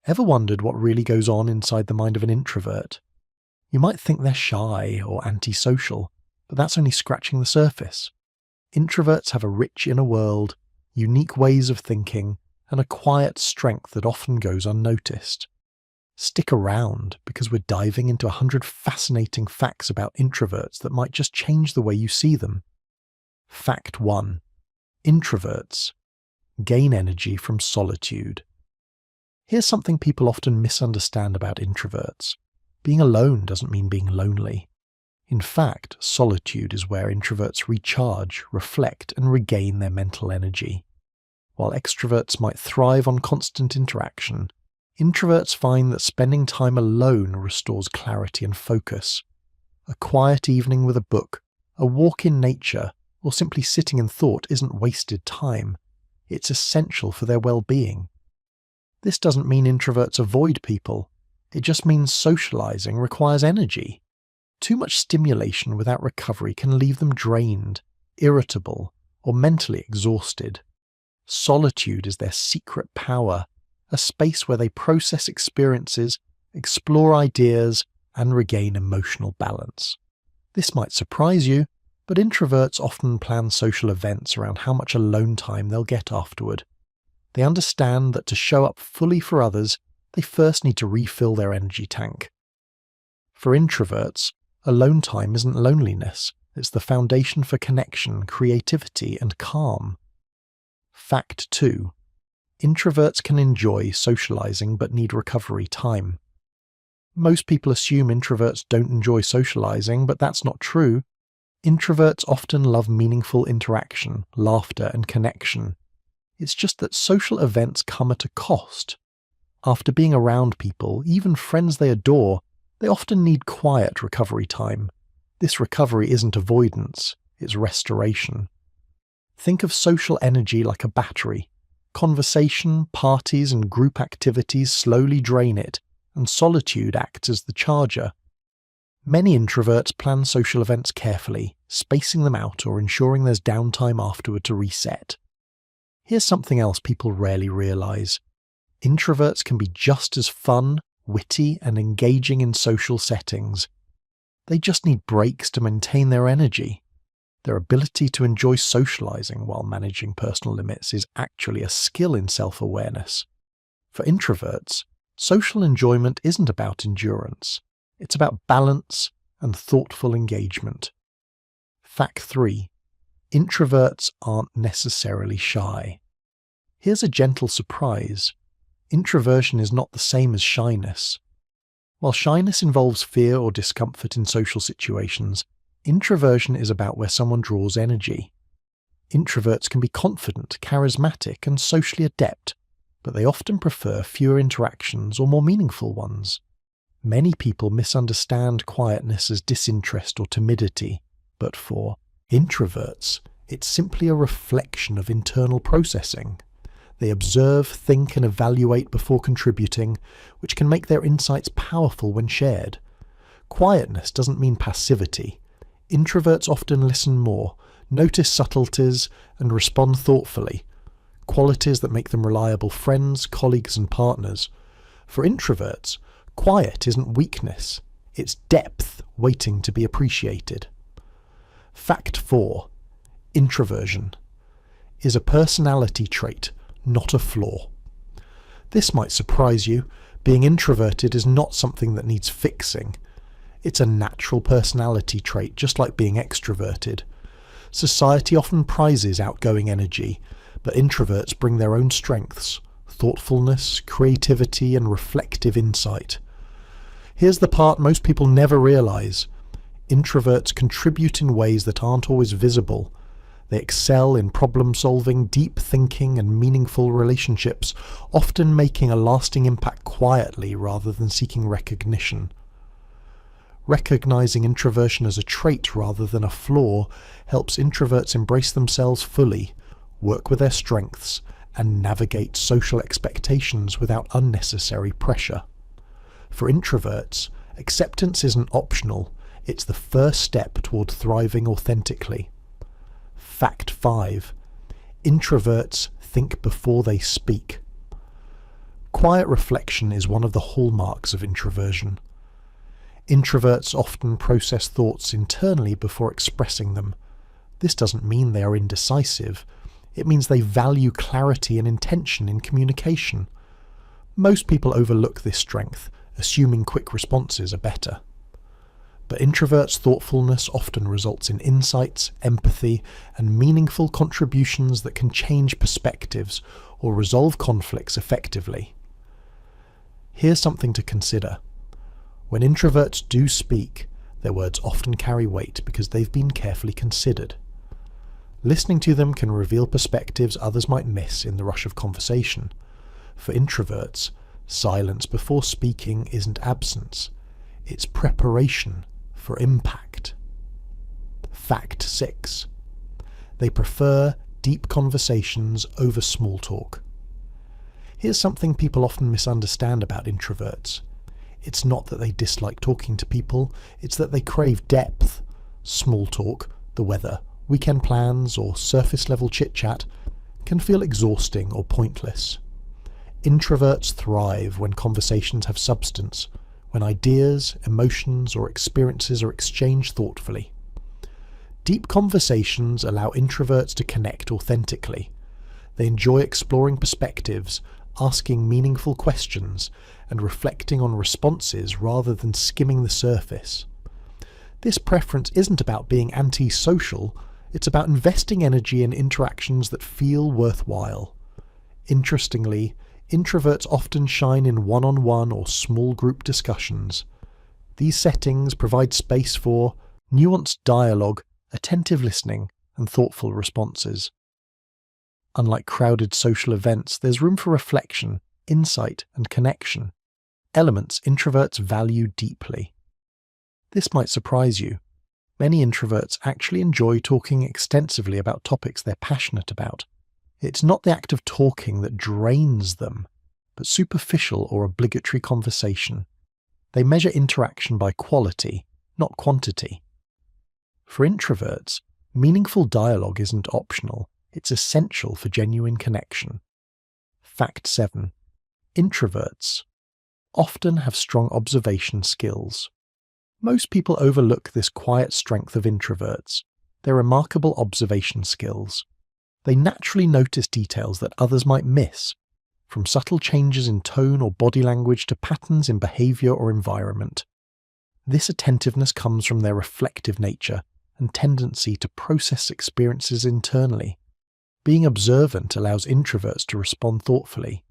Ever wondered what really goes on inside the mind of an introvert? You might think they're shy or antisocial, but that's only scratching the surface. Introverts have a rich inner world, unique ways of thinking, and a quiet strength that often goes unnoticed. Stick around, because we're diving into 100 fascinating facts about introverts that might just change the way you see them. Fact 1. Introverts gain energy from solitude. Here's something people often misunderstand about introverts. Being alone doesn't mean being lonely. In fact, solitude is where introverts recharge, reflect, and regain their mental energy. While extroverts might thrive on constant interaction, introverts find that spending time alone restores clarity and focus. A quiet evening with a book, a walk in nature, or simply sitting in thought isn't wasted time. It's essential for their well-being. This doesn't mean introverts avoid people. It just means socializing requires energy. Too much stimulation without recovery can leave them drained, irritable, or mentally exhausted. Solitude is their secret power, a space where they process experiences, explore ideas, and regain emotional balance. This might surprise you, but introverts often plan social events around how much alone time they'll get afterward. They understand that to show up fully for others, they first need to refill their energy tank. For introverts, alone time isn't loneliness, it's the foundation for connection, creativity, and calm. Fact 2. Introverts can enjoy socializing but need recovery time. Most people assume introverts don't enjoy socializing, but that's not true. Introverts often love meaningful interaction, laughter, and connection. It's just that social events come at a cost. After being around people, even friends they adore, they often need quiet recovery time. This recovery isn't avoidance, it's restoration. Think of social energy like a battery. Conversation, parties, and group activities slowly drain it, and solitude acts as the charger. Many introverts plan social events carefully, spacing them out or ensuring there's downtime afterward to reset. Here's something else people rarely realize. Introverts can be just as fun, witty, and engaging in social settings. They just need breaks to maintain their energy. Their ability to enjoy socializing while managing personal limits is actually a skill in self-awareness. For introverts, social enjoyment isn't about endurance. It's about balance and thoughtful engagement. Fact 3. Introverts aren't necessarily shy. Here's a gentle surprise. Introversion is not the same as shyness. While shyness involves fear or discomfort in social situations, introversion is about where someone draws energy. Introverts can be confident, charismatic, and socially adept, but they often prefer fewer interactions or more meaningful ones. Many people misunderstand quietness as disinterest or timidity, but for introverts, it's simply a reflection of internal processing. They observe, think, and evaluate before contributing, which can make their insights powerful when shared. Quietness doesn't mean passivity. Introverts often listen more, notice subtleties, and respond thoughtfully, qualities that make them reliable friends, colleagues, and partners. For introverts, quiet isn't weakness, it's depth waiting to be appreciated. Fact 4. Introversion is a personality trait, not a flaw. This might surprise you. Being introverted is not something that needs fixing. It's a natural personality trait, just like being extroverted. Society often prizes outgoing energy, but introverts bring their own strengths, thoughtfulness, creativity, and reflective insight. Here's the part most people never realize. Introverts contribute in ways that aren't always visible. They excel in problem-solving, deep thinking, and meaningful relationships, often making a lasting impact quietly rather than seeking recognition. Recognizing introversion as a trait rather than a flaw helps introverts embrace themselves fully, work with their strengths, and navigate social expectations without unnecessary pressure. For introverts, acceptance isn't optional, it's the first step toward thriving authentically. Fact 5. Introverts think before they speak. Quiet reflection is one of the hallmarks of introversion. Introverts often process thoughts internally before expressing them. This doesn't mean they are indecisive. It means they value clarity and intention in communication. Most people overlook this strength, assuming quick responses are better. But introverts' thoughtfulness often results in insights, empathy, and meaningful contributions that can change perspectives or resolve conflicts effectively. Here's something to consider. When introverts do speak, their words often carry weight because they've been carefully considered. Listening to them can reveal perspectives others might miss in the rush of conversation. For introverts, silence before speaking isn't absence, it's preparation for impact. Fact 6. They prefer deep conversations over small talk. Here's something people often misunderstand about introverts. It's not that they dislike talking to people, it's that they crave depth. Small talk, the weather, weekend plans, or surface-level chit-chat can feel exhausting or pointless. Introverts thrive when conversations have substance, when ideas, emotions, or experiences are exchanged thoughtfully. Deep conversations allow introverts to connect authentically. They enjoy exploring perspectives, asking meaningful questions, and reflecting on responses rather than skimming the surface. This preference isn't about being anti-social, it's about investing energy in interactions that feel worthwhile. Interestingly, introverts often shine in one-on-one or small group discussions. These settings provide space for nuanced dialogue, attentive listening, and thoughtful responses. Unlike crowded social events, there's room for reflection, insight, and connection, elements introverts value deeply. This might surprise you. Many introverts actually enjoy talking extensively about topics they're passionate about. It's not the act of talking that drains them, but superficial or obligatory conversation. They measure interaction by quality, not quantity. For introverts, meaningful dialogue isn't optional, it's essential for genuine connection. Fact 7. Introverts often have strong observation skills. Most people overlook this quiet strength of introverts, their remarkable observation skills. They naturally notice details that others might miss, from subtle changes in tone or body language to patterns in behavior or environment. This attentiveness comes from their reflective nature and tendency to process experiences internally. Being observant allows introverts to respond thoughtfully.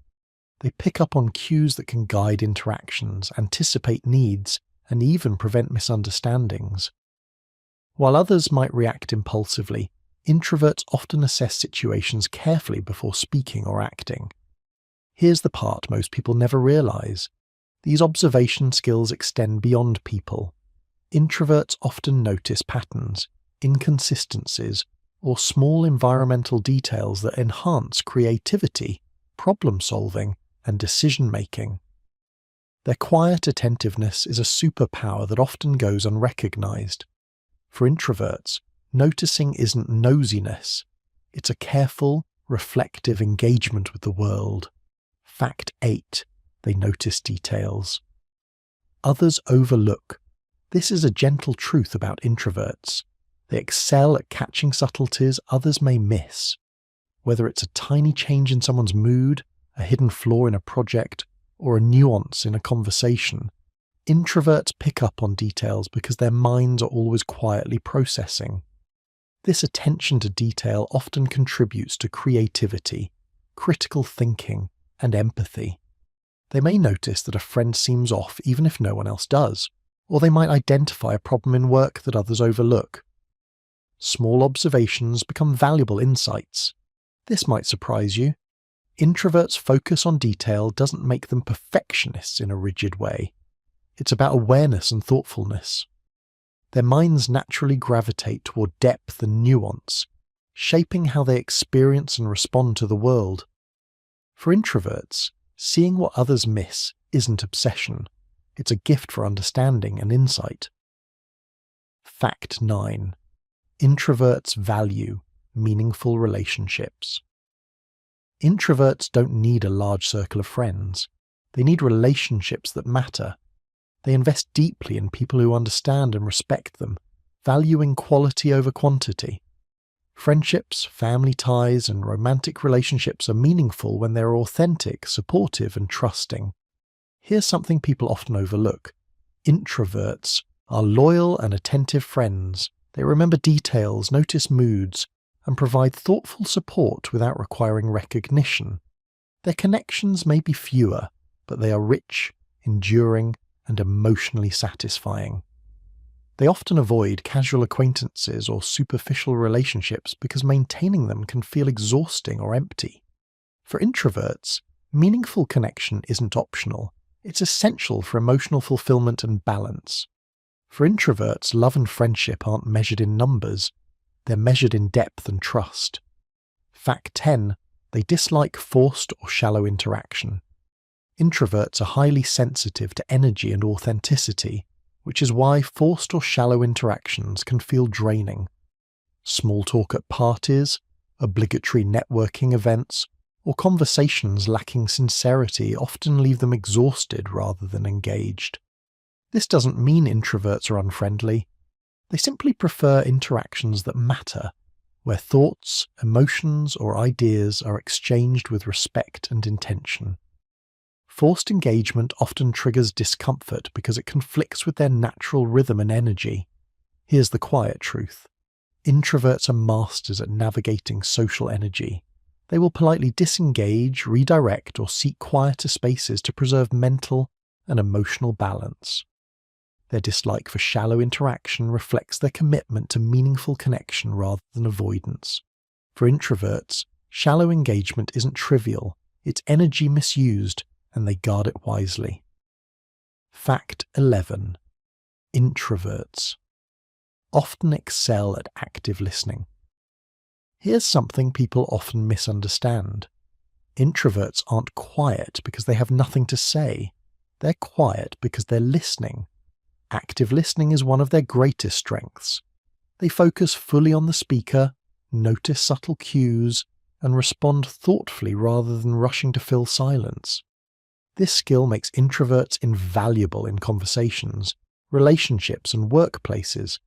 They pick up on cues that can guide interactions, anticipate needs, and even prevent misunderstandings. While others might react impulsively, introverts often assess situations carefully before speaking or acting. Here's the part most people never realize. These observation skills extend beyond people. Introverts often notice patterns, inconsistencies, or small environmental details that enhance creativity, problem-solving, and decision-making. Their quiet attentiveness is a superpower that often goes unrecognized. For introverts, noticing isn't nosiness, it's a careful, reflective engagement with the world. Fact 8. They notice details. Others overlook. This is a gentle truth about introverts. They excel at catching subtleties others may miss. Whether it's a tiny change in someone's mood, a hidden flaw in a project, or a nuance in a conversation, introverts pick up on details because their minds are always quietly processing. This attention to detail often contributes to creativity, critical thinking, and empathy. They may notice that a friend seems off even if no one else does, or they might identify a problem in work that others overlook. Small observations become valuable insights. This might surprise you. Introverts' focus on detail doesn't make them perfectionists in a rigid way. It's about awareness and thoughtfulness. Their minds naturally gravitate toward depth and nuance, shaping how they experience and respond to the world. For introverts, seeing what others miss isn't obsession. It's a gift for understanding and insight. Fact 9. Introverts value meaningful relationships. Introverts don't need a large circle of friends. They need relationships that matter. They invest deeply in people who understand and respect them, valuing quality over quantity. Friendships, family ties, and romantic relationships are meaningful when they're authentic, supportive, and trusting. Here's something people often overlook. Introverts are loyal and attentive friends. They remember details, notice moods, and provide thoughtful support without requiring recognition. Their connections may be fewer, but they are rich, enduring, and emotionally satisfying. They often avoid casual acquaintances or superficial relationships because maintaining them can feel exhausting or empty. For introverts, meaningful connection isn't optional. It's essential for emotional fulfillment and balance. For introverts, love and friendship aren't measured in numbers. They're measured in depth and trust. Fact 10. They dislike forced or shallow interaction. Introverts are highly sensitive to energy and authenticity, which is why forced or shallow interactions can feel draining. Small talk at parties, obligatory networking events, or conversations lacking sincerity often leave them exhausted rather than engaged. This doesn't mean introverts are unfriendly. They simply prefer interactions that matter, where thoughts, emotions, or ideas are exchanged with respect and intention. Forced engagement often triggers discomfort because it conflicts with their natural rhythm and energy. Here's the quiet truth. Introverts are masters at navigating social energy. They will politely disengage, redirect, or seek quieter spaces to preserve mental and emotional balance. Their dislike for shallow interaction reflects their commitment to meaningful connection rather than avoidance. For introverts, shallow engagement isn't trivial, it's energy misused, and they guard it wisely. Fact 11. Introverts often excel at active listening. Here's something people often misunderstand. Introverts aren't quiet because they have nothing to say. They're quiet because they're listening. Active listening is one of their greatest strengths. They focus fully on the speaker, notice subtle cues, and respond thoughtfully rather than rushing to fill silence. This skill makes introverts invaluable in conversations, relationships, and workplaces.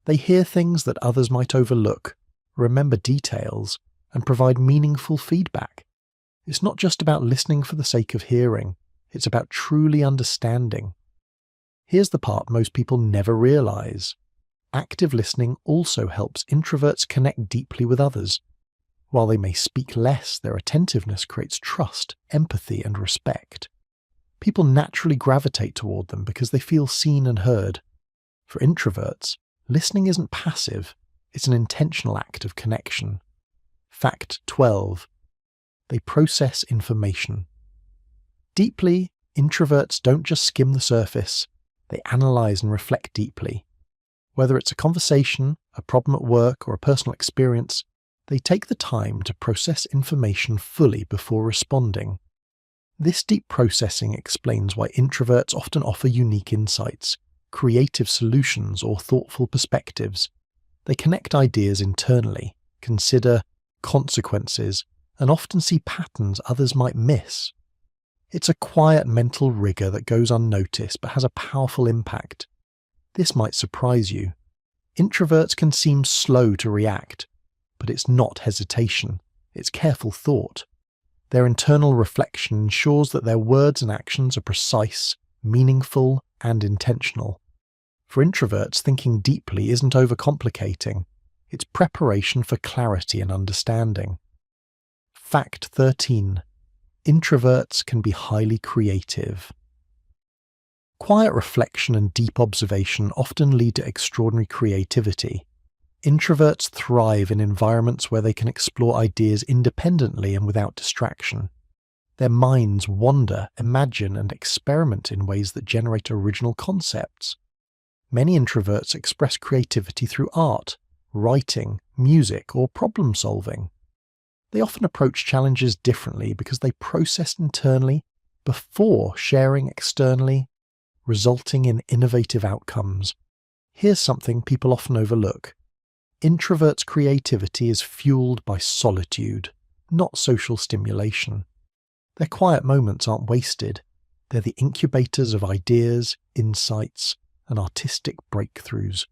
They hear things that others might overlook, remember details, and provide meaningful feedback. It's not just about listening for the sake of hearing, it's about truly understanding. Here's the part most people never realize. Active listening also helps introverts connect deeply with others. While they may speak less, their attentiveness creates trust, empathy, and respect. People naturally gravitate toward them because they feel seen and heard. For introverts, listening isn't passive, it's an intentional act of connection. Fact 12. They process information. Deeply, introverts don't just skim the surface, they analyze and reflect deeply. Whether it's a conversation, a problem at work, or a personal experience, they take the time to process information fully before responding. This deep processing explains why introverts often offer unique insights, creative solutions, or thoughtful perspectives. They connect ideas internally, consider consequences, and often see patterns others might miss. It's a quiet mental rigor that goes unnoticed but has a powerful impact. This might surprise you. Introverts can seem slow to react, but it's not hesitation, it's careful thought. Their internal reflection ensures that their words and actions are precise, meaningful, and intentional. For introverts, thinking deeply isn't overcomplicating, it's preparation for clarity and understanding. Fact 13. Introverts can be highly creative. Quiet reflection and deep observation often lead to extraordinary creativity. Introverts thrive in environments where they can explore ideas independently and without distraction. Their minds wander, imagine, and experiment in ways that generate original concepts. Many introverts express creativity through art, writing, music, or problem solving. They often approach challenges differently because they process internally before sharing externally, resulting in innovative outcomes. Here's something people often overlook. Introverts' creativity is fueled by solitude, not social stimulation. Their quiet moments aren't wasted. They're the incubators of ideas, insights, and artistic breakthroughs.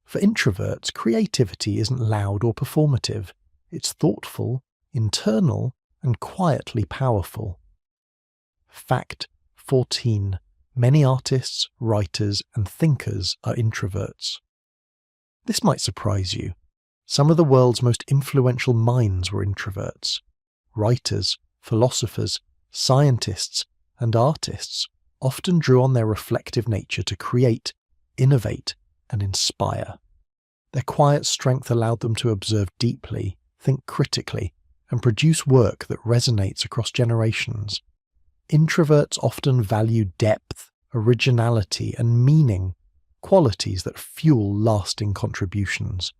For introverts, creativity isn't loud or performative. It's thoughtful, internal, and quietly powerful. Fact 14. Many artists, writers, and thinkers are introverts. This might surprise you. Some of the world's most influential minds were introverts. Writers, philosophers, scientists, and artists often drew on their reflective nature to create, innovate, and inspire. Their quiet strength allowed them to observe deeply, think critically, and produce work that resonates across generations. Introverts often value depth, originality, and meaning, qualities that fuel lasting contributions.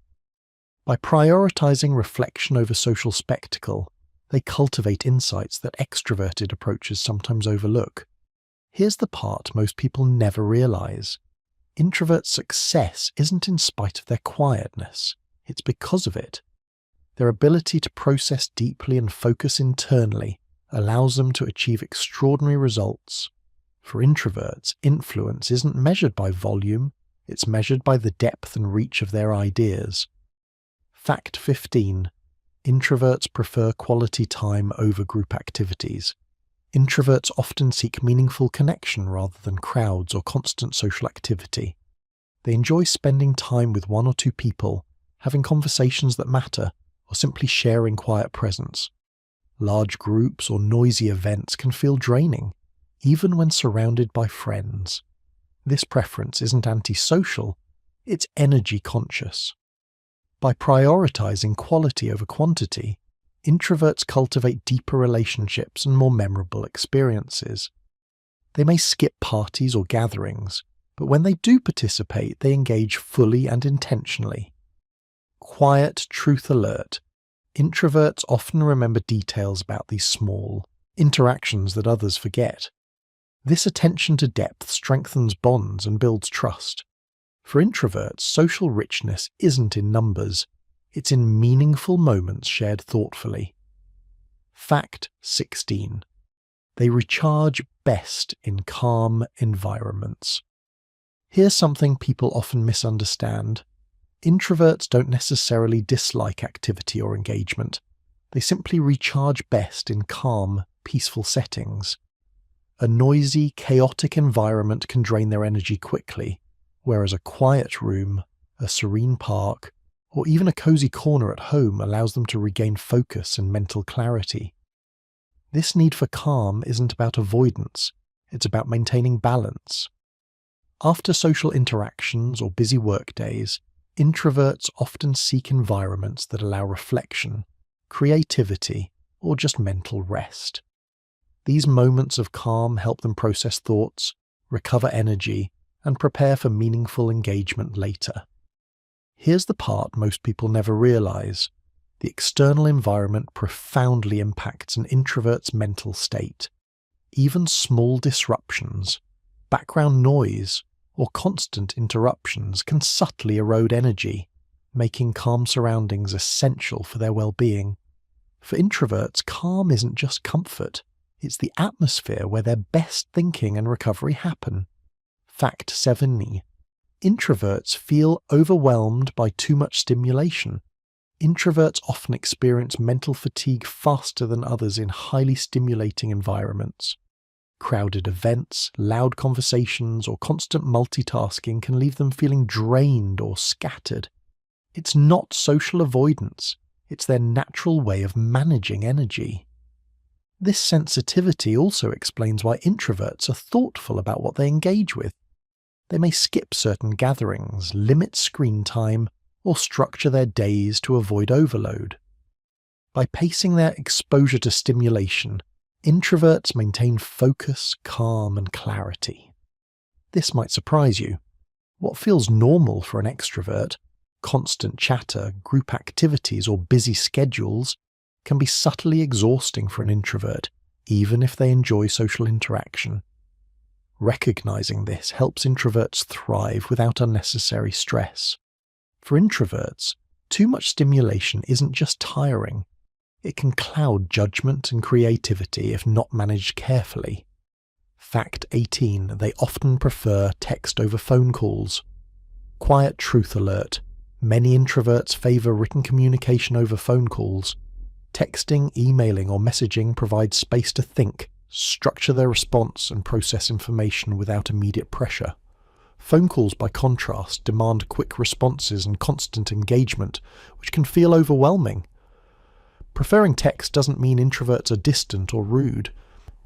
By prioritizing reflection over social spectacle, they cultivate insights that extroverted approaches sometimes overlook. Here's the part most people never realize. Introverts' success isn't in spite of their quietness, it's because of it. Their ability to process deeply and focus internally allows them to achieve extraordinary results. For introverts, influence isn't measured by volume, it's measured by the depth and reach of their ideas. Fact 15. Introverts prefer quality time over group activities. Introverts often seek meaningful connection rather than crowds or constant social activity. They enjoy spending time with one or two people, having conversations that matter, or simply sharing quiet presence. Large groups or noisy events can feel draining, even when surrounded by friends. This preference isn't antisocial, it's energy conscious. By prioritizing quality over quantity, introverts cultivate deeper relationships and more memorable experiences. They may skip parties or gatherings, but when they do participate, they engage fully and intentionally. Quiet truth alert. Introverts often remember details about these small interactions that others forget. This attention to depth strengthens bonds and builds trust. For introverts, social richness isn't in numbers, it's in meaningful moments shared thoughtfully. Fact 16. They recharge best in calm environments. Here's something people often misunderstand. Introverts don't necessarily dislike activity or engagement. They simply recharge best in calm, peaceful settings. A noisy, chaotic environment can drain their energy quickly, whereas a quiet room, a serene park, or even a cozy corner at home allows them to regain focus and mental clarity. This need for calm isn't about avoidance, it's about maintaining balance. After social interactions or busy workdays, introverts often seek environments that allow reflection, creativity, or just mental rest. These moments of calm help them process thoughts, recover energy, and prepare for meaningful engagement later. Here's the part most people never realize. The external environment profoundly impacts an introvert's mental state. Even small disruptions, background noise, or constant interruptions can subtly erode energy, making calm surroundings essential for their well-being. For introverts, calm isn't just comfort, it's the atmosphere where their best thinking and recovery happen. Fact 70. Introverts feel overwhelmed by too much stimulation. Introverts often experience mental fatigue faster than others in highly stimulating environments. Crowded events, loud conversations, or constant multitasking can leave them feeling drained or scattered. It's not social avoidance, it's their natural way of managing energy. This sensitivity also explains why introverts are thoughtful about what they engage with. They may skip certain gatherings, limit screen time, or structure their days to avoid overload. By pacing their exposure to stimulation, introverts maintain focus, calm, and clarity. This might surprise you. What feels normal for an extrovert, constant chatter, group activities, or busy schedules, can be subtly exhausting for an introvert, even if they enjoy social interaction. Recognizing this helps introverts thrive without unnecessary stress. For introverts, too much stimulation isn't just tiring, It can cloud judgment and creativity if not managed carefully. Fact 18. They often prefer text over phone calls. Quiet truth alert. Many introverts favour written communication over phone calls. Texting, emailing, or messaging provides space to think, structure their response, and process information without immediate pressure. Phone calls, by contrast, demand quick responses and constant engagement, which can feel overwhelming. Preferring text doesn't mean introverts are distant or rude.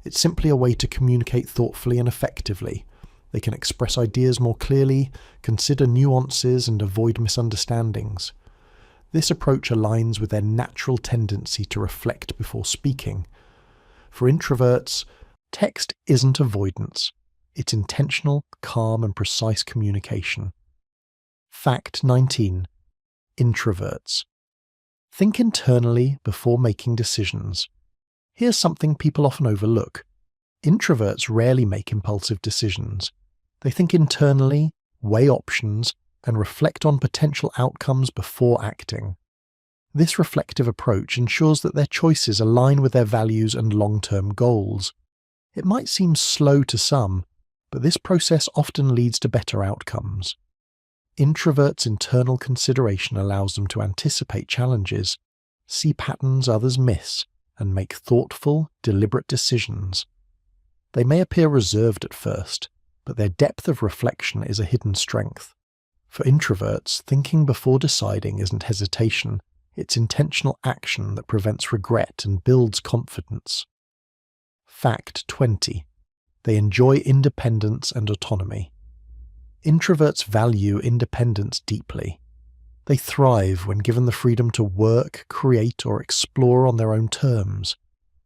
It's simply a way to communicate thoughtfully and effectively. They can express ideas more clearly, consider nuances, and avoid misunderstandings. This approach aligns with their natural tendency to reflect before speaking. For introverts, text isn't avoidance. It's intentional, calm, and precise communication. Fact 19. Introverts. Think internally before making decisions. Here's something people often overlook. Introverts rarely make impulsive decisions. They think internally, weigh options, and reflect on potential outcomes before acting. This reflective approach ensures that their choices align with their values and long-term goals. It might seem slow to some, but this process often leads to better outcomes. Introverts' internal consideration allows them to anticipate challenges, see patterns others miss, and make thoughtful, deliberate decisions. They may appear reserved at first, but their depth of reflection is a hidden strength. For introverts, thinking before deciding isn't hesitation, it's intentional action that prevents regret and builds confidence. Fact 20. They enjoy independence and autonomy. Introverts value independence deeply. They thrive when given the freedom to work, create, or explore on their own terms.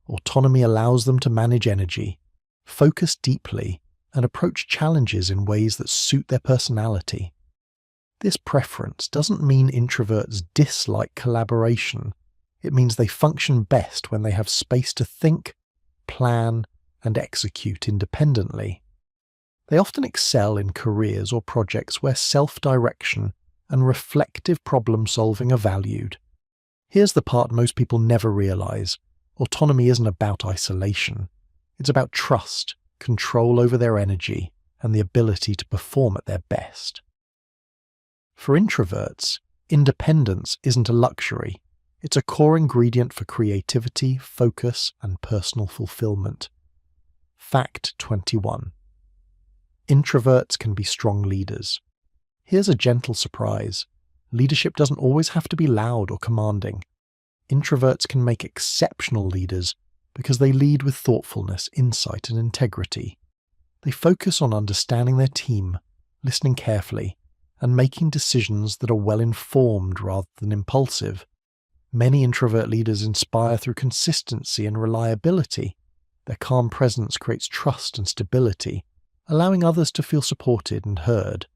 Autonomy allows them to manage energy, focus deeply, and approach challenges in ways that suit their personality. This preference doesn't mean introverts dislike collaboration. It means they function best when they have space to think, plan, and execute independently. They often excel in careers or projects where self-direction and reflective problem-solving are valued. Here's the part most people never realize. Autonomy isn't about isolation. It's about trust, control over their energy, and the ability to perform at their best. For introverts, independence isn't a luxury. It's a core ingredient for creativity, focus, and personal fulfillment. Fact 21. Introverts can be strong leaders. Here's a gentle surprise. Leadership doesn't always have to be loud or commanding. Introverts can make exceptional leaders because they lead with thoughtfulness, insight, and integrity. They focus on understanding their team, listening carefully, and making decisions that are well-informed rather than impulsive. Many introvert leaders inspire through consistency and reliability. Their calm presence creates trust and stability, allowing others to feel supported and heard.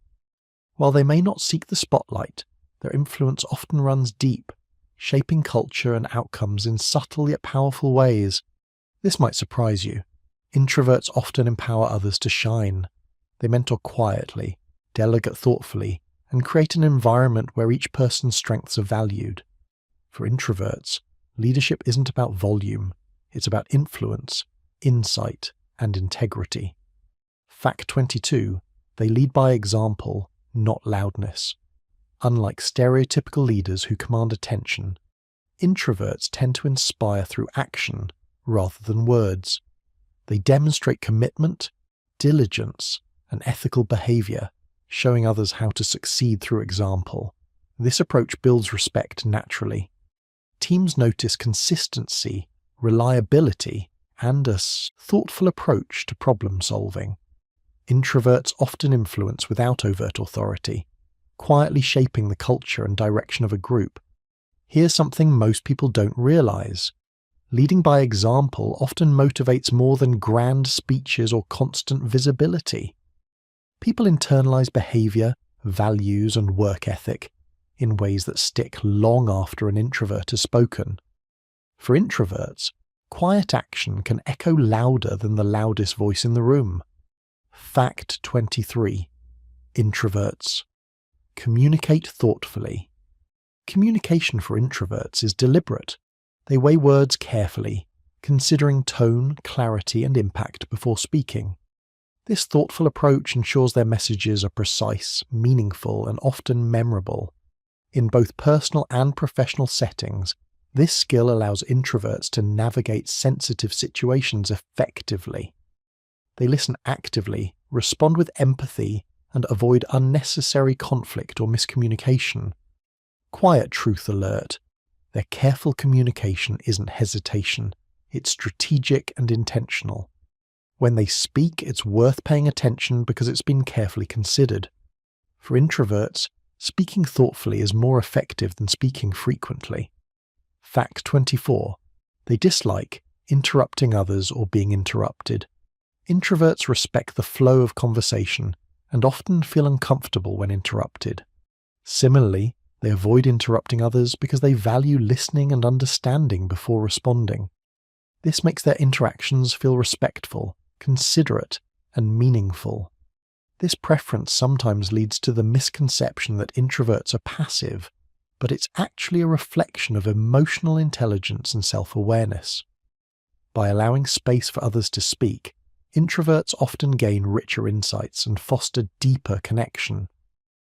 While they may not seek the spotlight, their influence often runs deep, shaping culture and outcomes in subtle yet powerful ways. This might surprise you. Introverts often empower others to shine. They mentor quietly, delegate thoughtfully, and create an environment where each person's strengths are valued. For introverts, leadership isn't about volume. It's about influence, insight, and integrity. Fact 22. They lead by example, not loudness. Unlike stereotypical leaders who command attention, introverts tend to inspire through action rather than words. They demonstrate commitment, diligence, and ethical behavior, showing others how to succeed through example. This approach builds respect naturally. Teams notice consistency, reliability, and a thoughtful approach to problem solving. Introverts often influence without overt authority, quietly shaping the culture and direction of a group. Here's something most people don't realize. Leading by example often motivates more than grand speeches or constant visibility. People internalize behavior, values, and work ethic in ways that stick long after an introvert has spoken. For introverts, quiet action can echo louder than the loudest voice in the room. Fact 23. Introverts. Communicate thoughtfully. Communication for introverts is deliberate. They weigh words carefully, considering tone, clarity, and impact before speaking. This thoughtful approach ensures their messages are precise, meaningful, and often memorable. In both personal and professional settings, this skill allows introverts to navigate sensitive situations effectively. They listen actively, respond with empathy, and avoid unnecessary conflict or miscommunication. Quiet truth alert. Their careful communication isn't hesitation, it's strategic and intentional. When they speak, it's worth paying attention because it's been carefully considered. For introverts, speaking thoughtfully is more effective than speaking frequently. Fact 24. They dislike interrupting others or being interrupted. Introverts respect the flow of conversation and often feel uncomfortable when interrupted. Similarly, they avoid interrupting others because they value listening and understanding before responding. This makes their interactions feel respectful, considerate, and meaningful. This preference sometimes leads to the misconception that introverts are passive, but it's actually a reflection of emotional intelligence and self-awareness. By allowing space for others to speak, introverts often gain richer insights and foster deeper connection.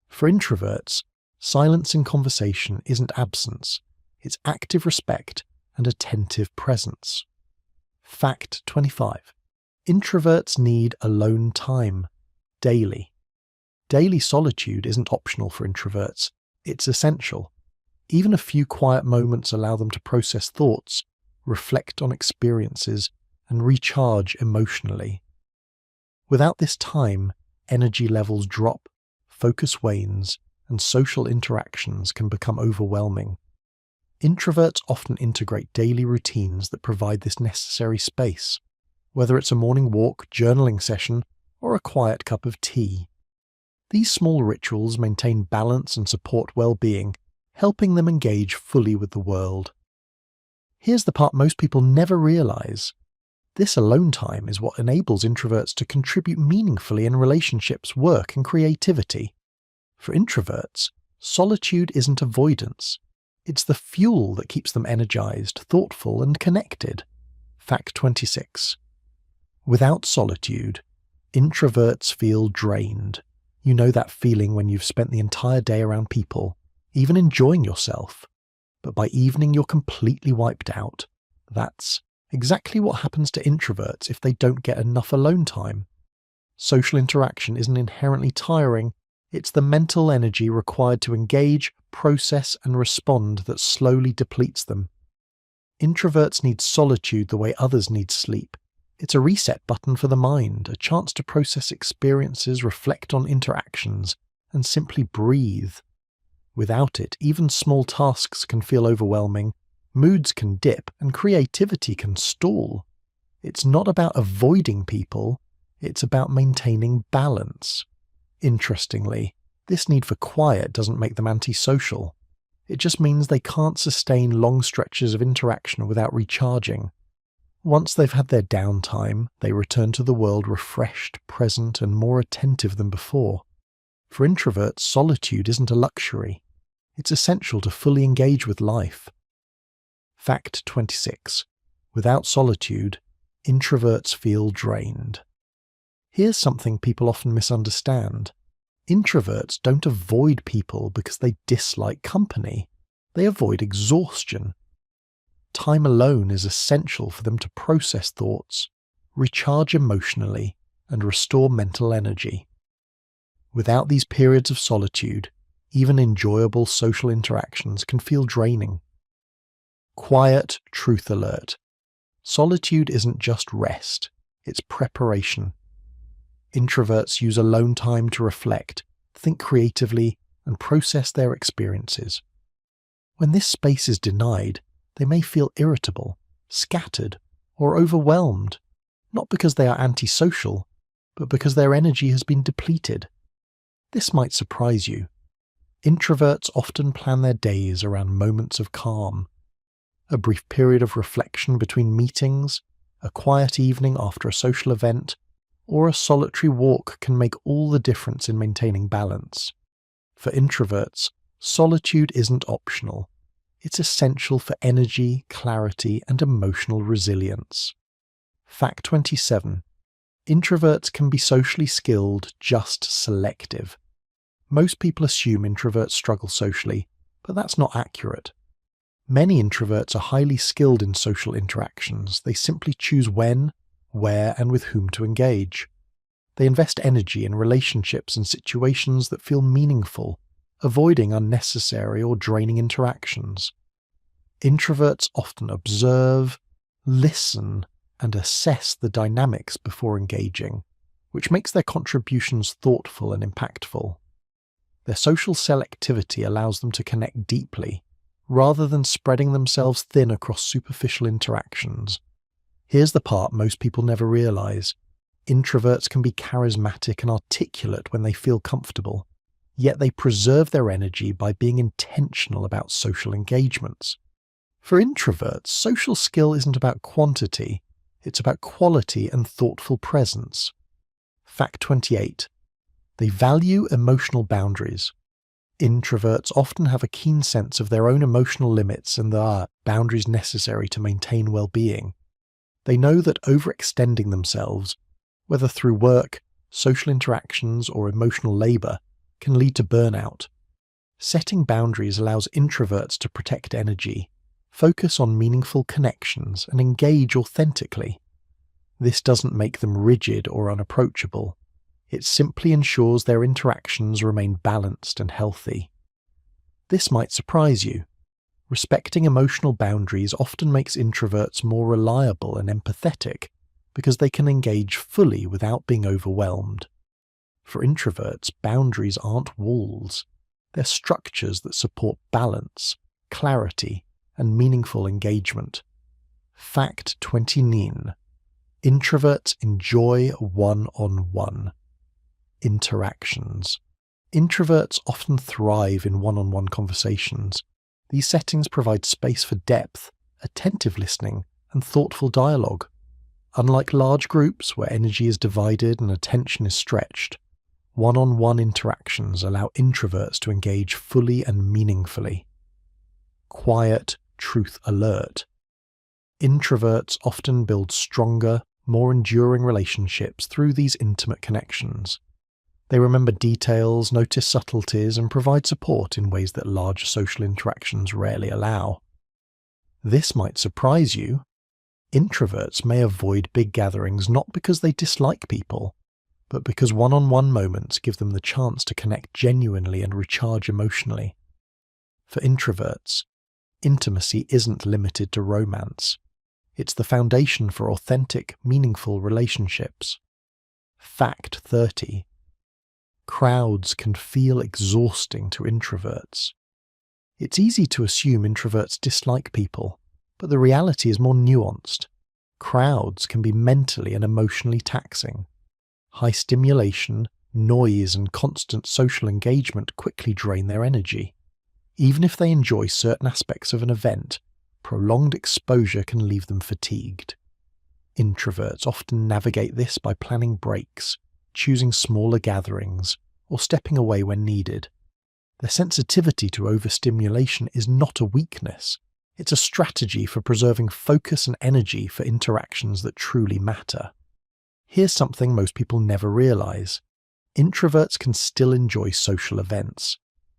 For introverts, silence in conversation isn't absence, it's active respect and attentive presence. Fact 25. Introverts need alone time, daily. Daily solitude isn't optional for introverts, it's essential. Even a few quiet moments allow them to process thoughts, reflect on experiences, and recharge emotionally. Without this time, energy levels drop, focus wanes, and social interactions can become overwhelming. Introverts often integrate daily routines that provide this necessary space, whether it's a morning walk, journaling session, or a quiet cup of tea. These small rituals maintain balance and support well-being, helping them engage fully with the world. Here's the part most people never realize. This alone time is what enables introverts to contribute meaningfully in relationships, work, and creativity. For introverts, solitude isn't avoidance. It's the fuel that keeps them energized, thoughtful, and connected. Fact 26. Without solitude, introverts feel drained. You know that feeling when you've spent the entire day around people, even enjoying yourself, but by evening you're completely wiped out. That's exactly what happens to introverts if they don't get enough alone time. Social interaction isn't inherently tiring, it's the mental energy required to engage, process, and respond that slowly depletes them. Introverts need solitude the way others need sleep. It's a reset button for the mind, a chance to process experiences, reflect on interactions, and simply breathe. Without it, even small tasks can feel overwhelming, moods can dip, and creativity can stall. It's not about avoiding people, it's about maintaining balance. Interestingly, this need for quiet doesn't make them antisocial. It just means they can't sustain long stretches of interaction without recharging. Once they've had their downtime, they return to the world refreshed, present, and more attentive than before. For introverts, solitude isn't a luxury. It's essential to fully engage with life. Fact 26. Without solitude, introverts feel drained. Here's something people often misunderstand. Introverts don't avoid people because they dislike company. They avoid exhaustion. Time alone is essential for them to process thoughts, recharge emotionally, and restore mental energy. Without these periods of solitude, even enjoyable social interactions can feel draining. Quiet truth alert. Solitude isn't just rest, it's preparation. Introverts use alone time to reflect, think creatively, and process their experiences. When this space is denied, they may feel irritable, scattered, or overwhelmed, not because they are antisocial, but because their energy has been depleted. This might surprise you. Introverts often plan their days around moments of calm. A brief period of reflection between meetings, a quiet evening after a social event, or a solitary walk can make all the difference in maintaining balance. For introverts, solitude isn't optional. It's essential for energy, clarity, and emotional resilience. Fact 27. Introverts can be socially skilled, just selective. Most people assume introverts struggle socially, but that's not accurate. Many introverts are highly skilled in social interactions. They simply choose when, where, and with whom to engage. They invest energy in relationships and situations that feel meaningful, avoiding unnecessary or draining interactions. Introverts often observe, listen, and assess the dynamics before engaging, which makes their contributions thoughtful and impactful. Their social selectivity allows them to connect deeply, rather than spreading themselves thin across superficial interactions. Here's the part most people never realize. Introverts can be charismatic and articulate when they feel comfortable, yet they preserve their energy by being intentional about social engagements. For introverts, social skill isn't about quantity, it's about quality and thoughtful presence. Fact 28. They value emotional boundaries. Introverts often have a keen sense of their own emotional limits and the boundaries necessary to maintain well-being. They know that overextending themselves, whether through work, social interactions, or emotional labor, can lead to burnout. Setting boundaries allows introverts to protect energy, focus on meaningful connections, and engage authentically. This doesn't make them rigid or unapproachable. It simply ensures their interactions remain balanced and healthy. This might surprise you. Respecting emotional boundaries often makes introverts more reliable and empathetic because they can engage fully without being overwhelmed. For introverts, boundaries aren't walls. They're structures that support balance, clarity, and meaningful engagement. Fact 29. Introverts enjoy one-on-one interactions. Introverts often thrive in one-on-one conversations. These settings provide space for depth, attentive listening, and thoughtful dialogue. Unlike large groups where energy is divided and attention is stretched, one-on-one interactions allow introverts to engage fully and meaningfully. Quiet, truth alert. Introverts often build stronger, more enduring relationships through these intimate connections. They remember details, notice subtleties, and provide support in ways that large social interactions rarely allow. This might surprise you. Introverts may avoid big gatherings not because they dislike people, but because one-on-one moments give them the chance to connect genuinely and recharge emotionally. For introverts, intimacy isn't limited to romance. It's the foundation for authentic, meaningful relationships. Fact 30. Crowds can feel exhausting to introverts. It's easy to assume introverts dislike people, but the reality is more nuanced. Crowds can be mentally and emotionally taxing. High stimulation, noise, and constant social engagement quickly drain their energy. Even if they enjoy certain aspects of an event, prolonged exposure can leave them fatigued. Introverts often navigate this by planning breaks, choosing smaller gatherings, or stepping away when needed. Their sensitivity to overstimulation is not a weakness. It's a strategy for preserving focus and energy for interactions that truly matter. Here's something most people never realize. Introverts can still enjoy social events.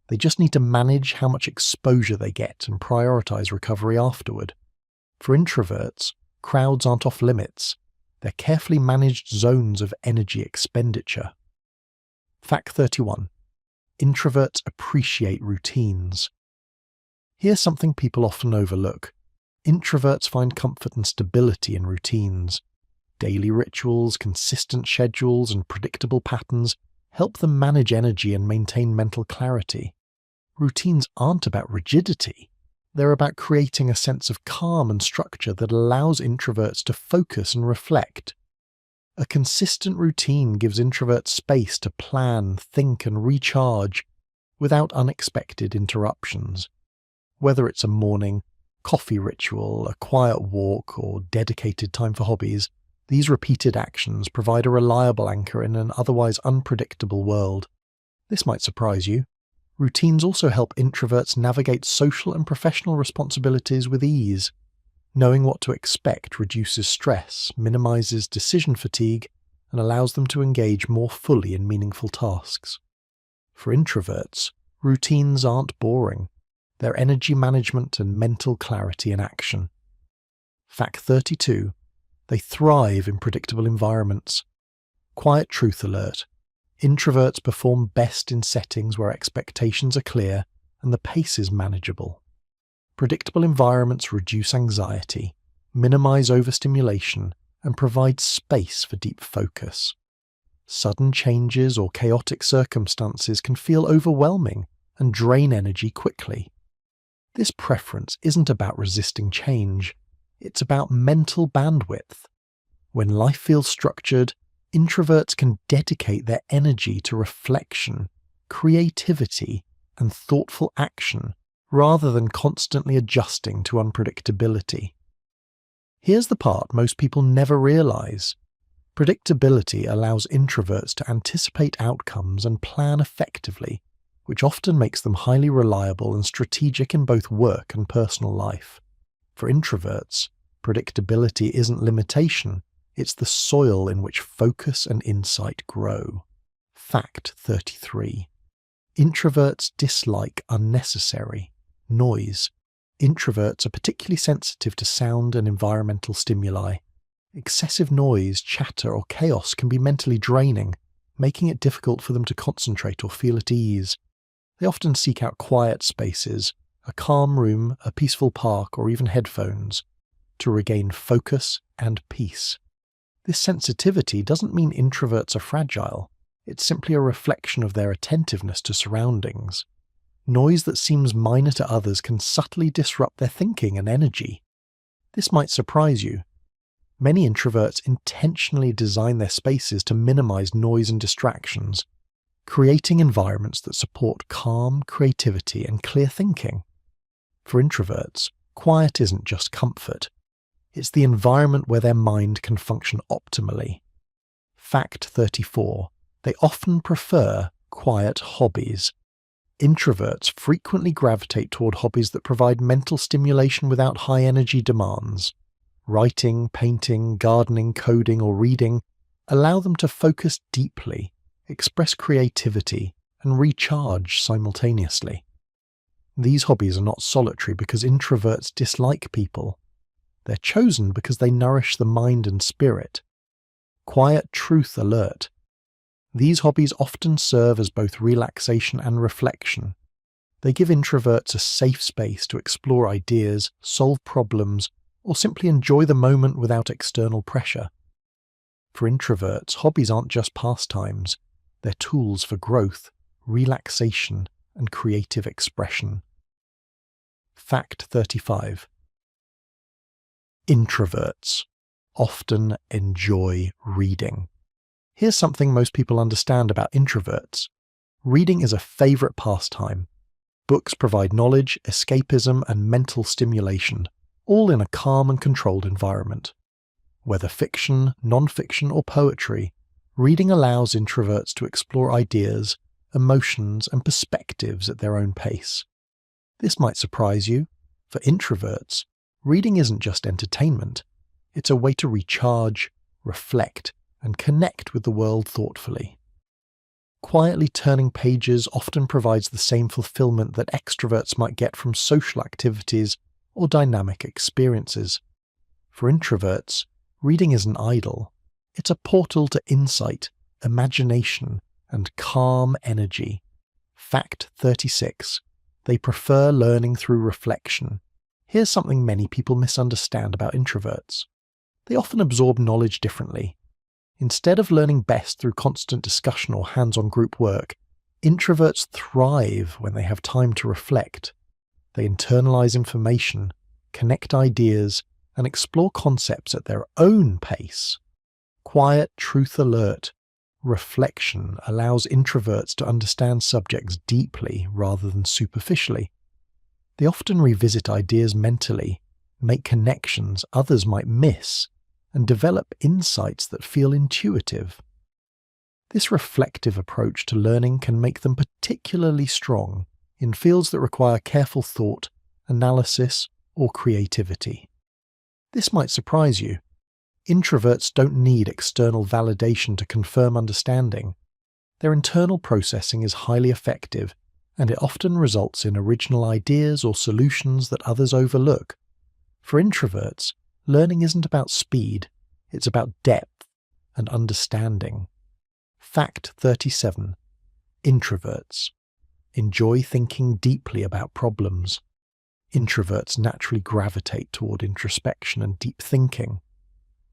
They just need to manage how much exposure they get and prioritize recovery afterward. For introverts, crowds aren't off limits. They're carefully managed zones of energy expenditure. Fact 31. Introverts appreciate routines. Here's something people often overlook. Introverts find comfort and stability in routines. Daily rituals, consistent schedules, and predictable patterns help them manage energy and maintain mental clarity. Routines aren't about rigidity. They're about creating a sense of calm and structure that allows introverts to focus and reflect. A consistent routine gives introverts space to plan, think, and recharge without unexpected interruptions. Whether it's a morning, coffee ritual, a quiet walk, or dedicated time for hobbies, these repeated actions provide a reliable anchor in an otherwise unpredictable world. This might surprise you. Routines also help introverts navigate social and professional responsibilities with ease. Knowing what to expect reduces stress, minimizes decision fatigue, and allows them to engage more fully in meaningful tasks. For introverts, routines aren't boring. They're energy management and mental clarity in action. Fact 32. They thrive in predictable environments. Quiet truth alert. Introverts perform best in settings where expectations are clear and the pace is manageable. Predictable environments reduce anxiety, minimize overstimulation, and provide space for deep focus. Sudden changes or chaotic circumstances can feel overwhelming and drain energy quickly. This preference isn't about resisting change, it's about mental bandwidth. When life feels structured, introverts can dedicate their energy to reflection, creativity, and thoughtful action rather than constantly adjusting to unpredictability. Here's the part most people never realize. Predictability allows introverts to anticipate outcomes and plan effectively, which often makes them highly reliable and strategic in both work and personal life. For introverts, predictability isn't limitation, it's the soil in which focus and insight grow. Fact 33. Introverts dislike unnecessary noise. Introverts are particularly sensitive to sound and environmental stimuli. Excessive noise, chatter, or chaos can be mentally draining, making it difficult for them to concentrate or feel at ease. They often seek out quiet spaces, a calm room, a peaceful park, or even headphones, to regain focus and peace. This sensitivity doesn't mean introverts are fragile. It's simply a reflection of their attentiveness to surroundings. Noise that seems minor to others can subtly disrupt their thinking and energy. This might surprise you. Many introverts intentionally design their spaces to minimize noise and distractions, creating environments that support calm, creativity, and clear thinking. For introverts, quiet isn't just comfort. It's the environment where their mind can function optimally. Fact 34. They often prefer quiet hobbies. Introverts frequently gravitate toward hobbies that provide mental stimulation without high energy demands. Writing, painting, gardening, coding, or reading allow them to focus deeply, express creativity, and recharge simultaneously. These hobbies are not solitary because introverts dislike people. They're chosen because they nourish the mind and spirit. Quiet truth alert. These hobbies often serve as both relaxation and reflection. They give introverts a safe space to explore ideas, solve problems, or simply enjoy the moment without external pressure. For introverts, hobbies aren't just pastimes. They're tools for growth, relaxation, and creative expression. Fact 35. Introverts often enjoy reading. Here's something most people understand about introverts. Reading is a favorite pastime. Books provide knowledge, escapism, and mental stimulation, all in a calm and controlled environment. Whether fiction, non-fiction, or poetry, reading allows introverts to explore ideas, emotions, and perspectives at their own pace. This might surprise you. For introverts, reading isn't just entertainment. It's a way to recharge, reflect, and connect with the world thoughtfully. Quietly turning pages often provides the same fulfillment that extroverts might get from social activities or dynamic experiences. For introverts, reading isn't idle. It's a portal to insight, imagination, and calm energy. Fact 36. They prefer learning through reflection. Here's something many people misunderstand about introverts. They often absorb knowledge differently. Instead of learning best through constant discussion or hands-on group work, introverts thrive when they have time to reflect. They internalize information, connect ideas, and explore concepts at their own pace. Quiet, truth alert, reflection allows introverts to understand subjects deeply rather than superficially. They often revisit ideas mentally, make connections others might miss, and develop insights that feel intuitive. This reflective approach to learning can make them particularly strong in fields that require careful thought, analysis, or creativity. This might surprise you. Introverts don't need external validation to confirm understanding. Their internal processing is highly effective, and it often results in original ideas or solutions that others overlook. For introverts, learning isn't about speed, it's about depth and understanding. Fact 37. Introverts enjoy thinking deeply about problems. Introverts naturally gravitate toward introspection and deep thinking.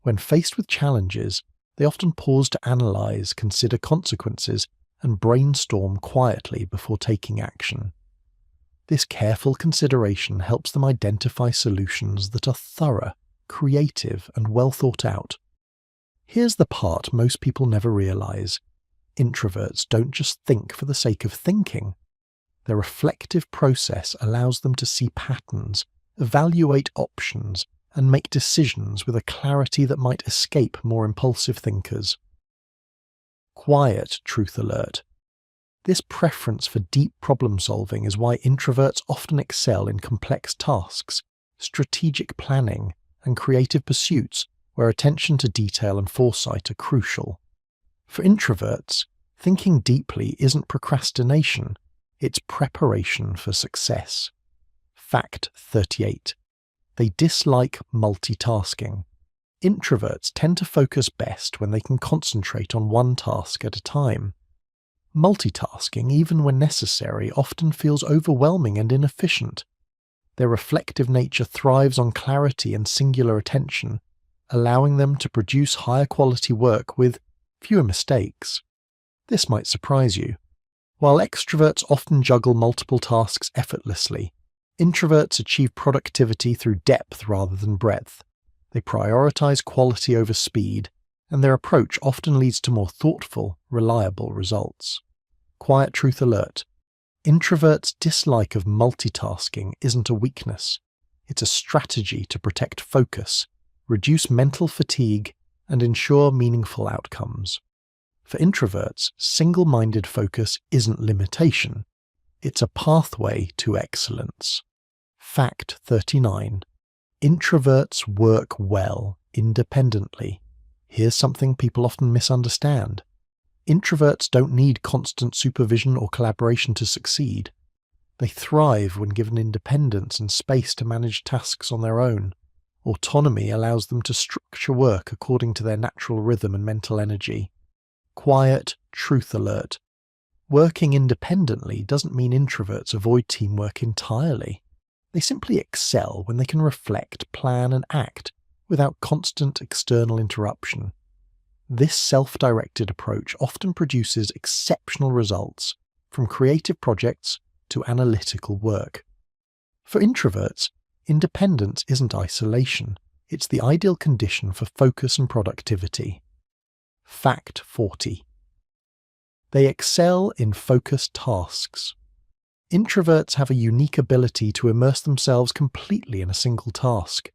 When faced with challenges, they often pause to analyze, consider consequences, and brainstorm quietly before taking action. This careful consideration helps them identify solutions that are thorough, creative, and well thought out. Here's the part most people never realize. Introverts don't just think for the sake of thinking. Their reflective process allows them to see patterns, evaluate options, and make decisions with a clarity that might escape more impulsive thinkers. Quiet truth alert. This preference for deep problem solving is why introverts often excel in complex tasks, strategic planning, and creative pursuits where attention to detail and foresight are crucial. For introverts, thinking deeply isn't procrastination, it's preparation for success. Fact 38. They dislike multitasking. Introverts tend to focus best when they can concentrate on one task at a time. Multitasking, even when necessary, often feels overwhelming and inefficient. Their reflective nature thrives on clarity and singular attention, allowing them to produce higher quality work with fewer mistakes. This might surprise you. While extroverts often juggle multiple tasks effortlessly, introverts achieve productivity through depth rather than breadth. They prioritize quality over speed, and their approach often leads to more thoughtful, reliable results. Quiet truth alert. Introverts' dislike of multitasking isn't a weakness. It's a strategy to protect focus, reduce mental fatigue, and ensure meaningful outcomes. For introverts, single-minded focus isn't limitation. It's a pathway to excellence. Fact 39. Introverts work well, independently. Here's something people often misunderstand. Introverts don't need constant supervision or collaboration to succeed. They thrive when given independence and space to manage tasks on their own. Autonomy allows them to structure work according to their natural rhythm and mental energy. Quiet truth alert. Working independently doesn't mean introverts avoid teamwork entirely. They simply excel when they can reflect, plan, and act without constant external interruption. This self-directed approach often produces exceptional results, from creative projects to analytical work. For introverts, independence isn't isolation, it's the ideal condition for focus and productivity. Fact 40. They excel in focused tasks. Introverts have a unique ability to immerse themselves completely in a single task.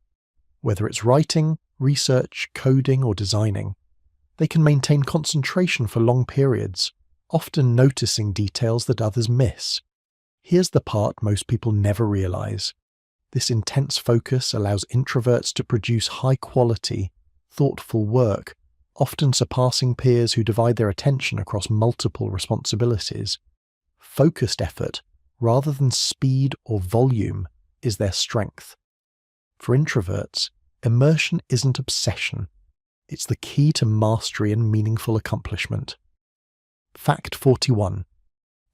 Whether it's writing, research, coding, or designing, they can maintain concentration for long periods, often noticing details that others miss. Here's the part most people never realize. This intense focus allows introverts to produce high-quality, thoughtful work, often surpassing peers who divide their attention across multiple responsibilities. Focused effort, rather than speed or volume, is their strength. For introverts, immersion isn't obsession. It's the key to mastery and meaningful accomplishment. Fact 41.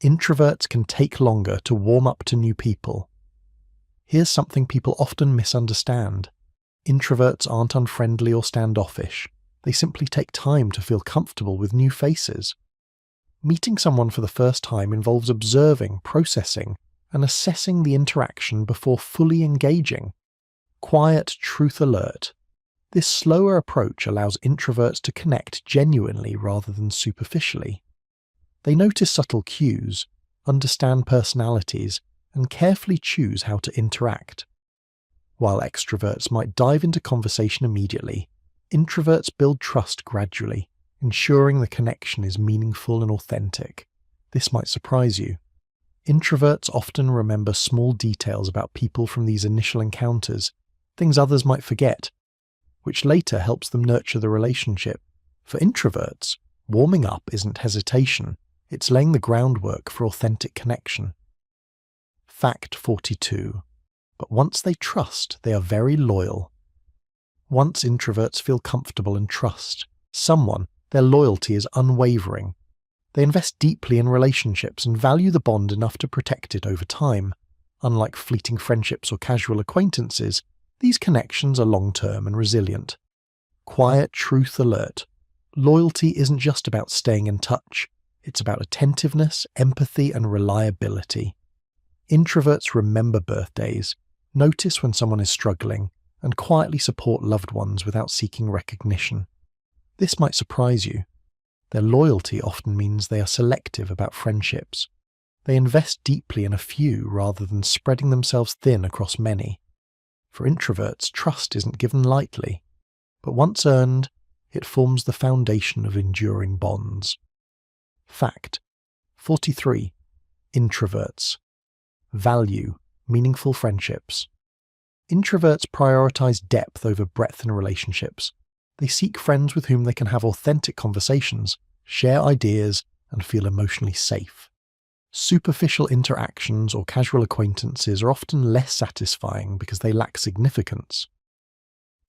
Introverts can take longer to warm up to new people. Here's something people often misunderstand. Introverts aren't unfriendly or standoffish. They simply take time to feel comfortable with new faces. Meeting someone for the first time involves observing, processing, and assessing the interaction before fully engaging. Quiet truth alert. This slower approach allows introverts to connect genuinely rather than superficially. They notice subtle cues, understand personalities, and carefully choose how to interact. While extroverts might dive into conversation immediately, introverts build trust gradually, ensuring the connection is meaningful and authentic. This might surprise you. Introverts often remember small details about people from these initial encounters, things others might forget, which later helps them nurture the relationship. For introverts, warming up isn't hesitation, it's laying the groundwork for authentic connection. Fact 42. But once they trust, they are very loyal. Once introverts feel comfortable and trust someone, their loyalty is unwavering. They invest deeply in relationships and value the bond enough to protect it over time. Unlike fleeting friendships or casual acquaintances, these connections are long-term and resilient. Quiet truth alert. Loyalty isn't just about staying in touch. It's about attentiveness, empathy, and reliability. Introverts remember birthdays, notice when someone is struggling, and quietly support loved ones without seeking recognition. This might surprise you. Their loyalty often means they are selective about friendships. They invest deeply in a few rather than spreading themselves thin across many. For introverts, trust isn't given lightly, but once earned, it forms the foundation of enduring bonds. Fact 43. Introverts value meaningful friendships. Introverts prioritize depth over breadth in relationships. They seek friends with whom they can have authentic conversations, share ideas, and feel emotionally safe. Superficial interactions or casual acquaintances are often less satisfying because they lack significance.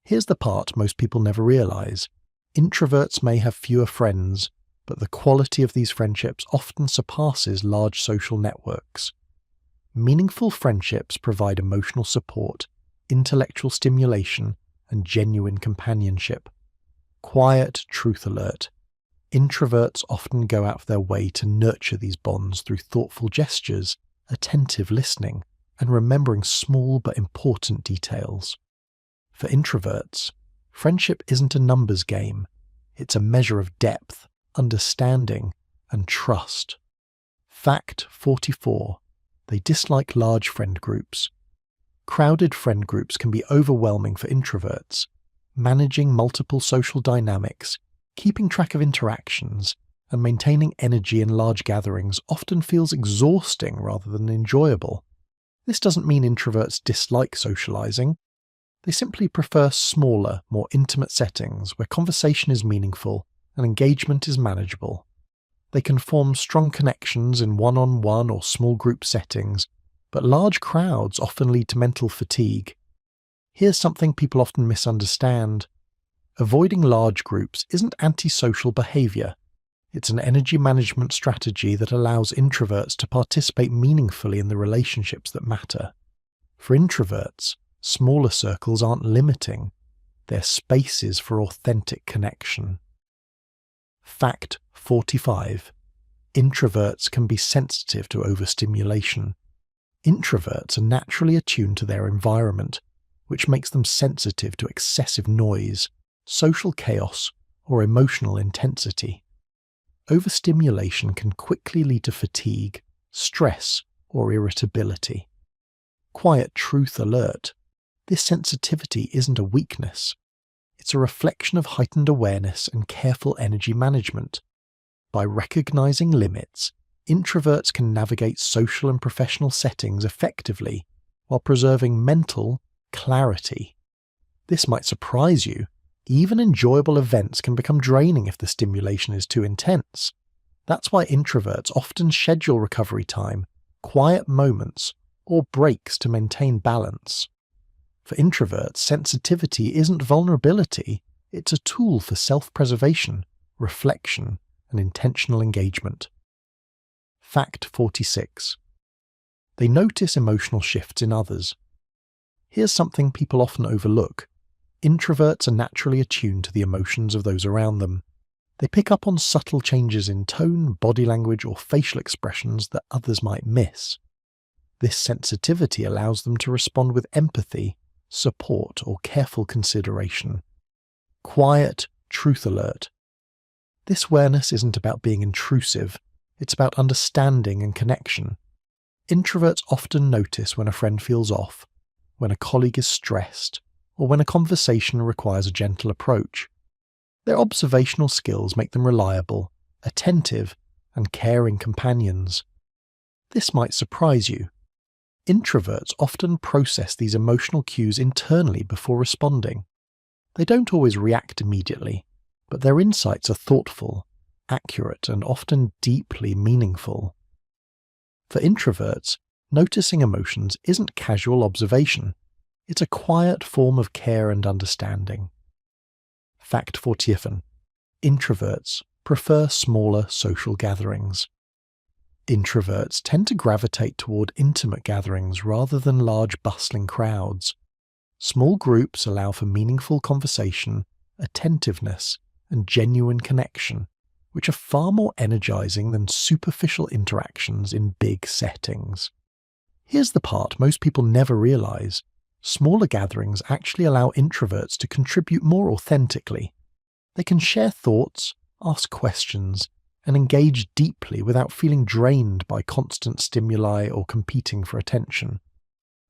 Here's the part most people never realize. Introverts may have fewer friends, but the quality of these friendships often surpasses large social networks. Meaningful friendships provide emotional support, intellectual stimulation, and genuine companionship. Quiet truth alert. Introverts often go out of their way to nurture these bonds through thoughtful gestures, attentive listening, and remembering small but important details. For introverts, friendship isn't a numbers game. It's a measure of depth, understanding, and trust. Fact 44. They dislike large friend groups. Crowded friend groups can be overwhelming for introverts. Managing multiple social dynamics, keeping track of interactions, and maintaining energy in large gatherings often feels exhausting rather than enjoyable. This doesn't mean introverts dislike socializing. They simply prefer smaller, more intimate settings where conversation is meaningful and engagement is manageable. They can form strong connections in one-on-one or small group settings, but large crowds often lead to mental fatigue. Here's something people often misunderstand. Avoiding large groups isn't antisocial behavior. It's an energy management strategy that allows introverts to participate meaningfully in the relationships that matter. For introverts, smaller circles aren't limiting. They're spaces for authentic connection. Fact 45. Introverts can be sensitive to overstimulation. Introverts are naturally attuned to their environment, which makes them sensitive to excessive noise, social chaos, or emotional intensity. Overstimulation can quickly lead to fatigue, stress, or irritability. Quiet truth alert. This sensitivity isn't a weakness. It's a reflection of heightened awareness and careful energy management. By recognizing limits, introverts can navigate social and professional settings effectively while preserving mental clarity. This might surprise you. Even enjoyable events can become draining if the stimulation is too intense. That's why introverts often schedule recovery time, quiet moments, or breaks to maintain balance. For introverts, sensitivity isn't vulnerability, it's a tool for self-preservation, reflection, and intentional engagement. Fact 46. They notice emotional shifts in others. Here's something people often overlook. Introverts are naturally attuned to the emotions of those around them. They pick up on subtle changes in tone, body language, or facial expressions that others might miss. This sensitivity allows them to respond with empathy, support, or careful consideration. Quiet truth alert. This awareness isn't about being intrusive, it's about understanding and connection. Introverts often notice when a friend feels off, when a colleague is stressed, or when a conversation requires a gentle approach. Their observational skills make them reliable, attentive, and caring companions. This might surprise you. Introverts often process these emotional cues internally before responding. They don't always react immediately, but their insights are thoughtful, accurate, and often deeply meaningful. For introverts, noticing emotions isn't casual observation. It's a quiet form of care and understanding. Fact 47. Introverts prefer smaller social gatherings. Introverts tend to gravitate toward intimate gatherings rather than large bustling crowds. Small groups allow for meaningful conversation, attentiveness, and genuine connection, which are far more energizing than superficial interactions in big settings. Here's the part most people never realize. Smaller gatherings actually allow introverts to contribute more authentically. They can share thoughts, ask questions, and engage deeply without feeling drained by constant stimuli or competing for attention.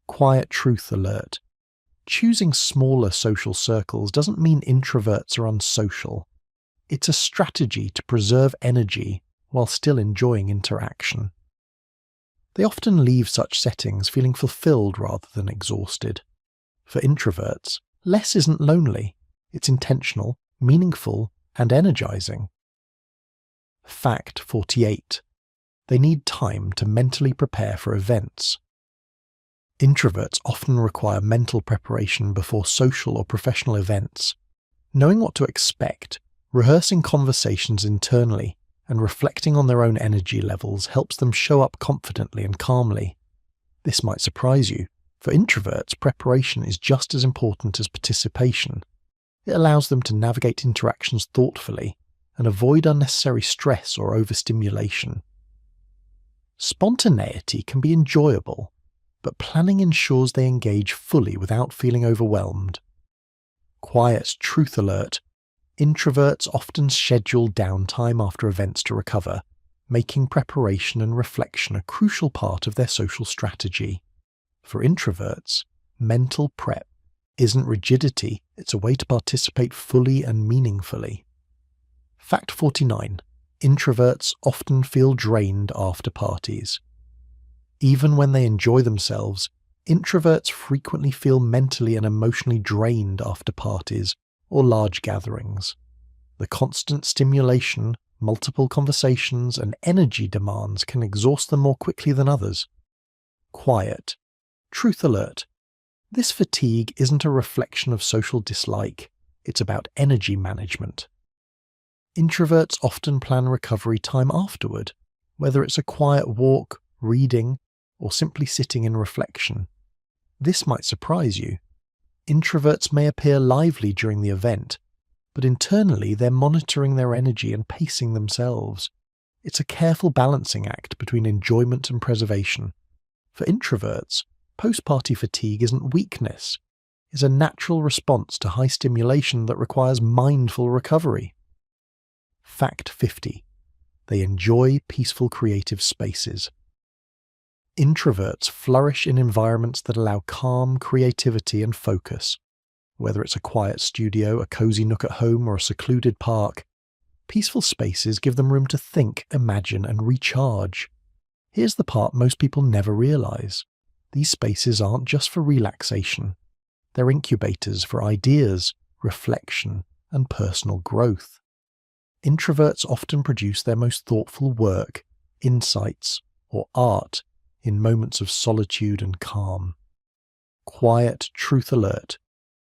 Quiet truth alert. Choosing smaller social circles doesn't mean introverts are unsocial. It's a strategy to preserve energy while still enjoying interaction. They often leave such settings feeling fulfilled rather than exhausted. For introverts, less isn't lonely. It's intentional, meaningful, and energizing. Fact 48. They need time to mentally prepare for events. Introverts often require mental preparation before social or professional events. Knowing what to expect, rehearsing conversations internally, and reflecting on their own energy levels helps them show up confidently and calmly. This might surprise you. For introverts, preparation is just as important as participation. It allows them to navigate interactions thoughtfully and avoid unnecessary stress or overstimulation. Spontaneity can be enjoyable, but planning ensures they engage fully without feeling overwhelmed. Quiet truth alert. Introverts often schedule downtime after events to recover, making preparation and reflection a crucial part of their social strategy. For introverts, mental prep isn't rigidity, it's a way to participate fully and meaningfully. Fact 49. Introverts often feel drained after parties. Even when they enjoy themselves, introverts frequently feel mentally and emotionally drained after parties or large gatherings. The constant stimulation, multiple conversations, and energy demands can exhaust them more quickly than others. Quiet. Truth alert. This fatigue isn't a reflection of social dislike, it's about energy management. Introverts often plan recovery time afterward, whether it's a quiet walk, reading, or simply sitting in reflection. This might surprise you. Introverts may appear lively during the event, but internally they're monitoring their energy and pacing themselves. It's a careful balancing act between enjoyment and preservation. For introverts, post-party fatigue isn't weakness. It's a natural response to high stimulation that requires mindful recovery. Fact 50. They enjoy peaceful creative spaces. Introverts flourish in environments that allow calm, creativity, and focus. Whether it's a quiet studio, a cozy nook at home, or a secluded park, peaceful spaces give them room to think, imagine, and recharge. Here's the part most people never realize. These spaces aren't just for relaxation. They're incubators for ideas, reflection, and personal growth. Introverts often produce their most thoughtful work, insights, or art in moments of solitude and calm. Quiet truth alert.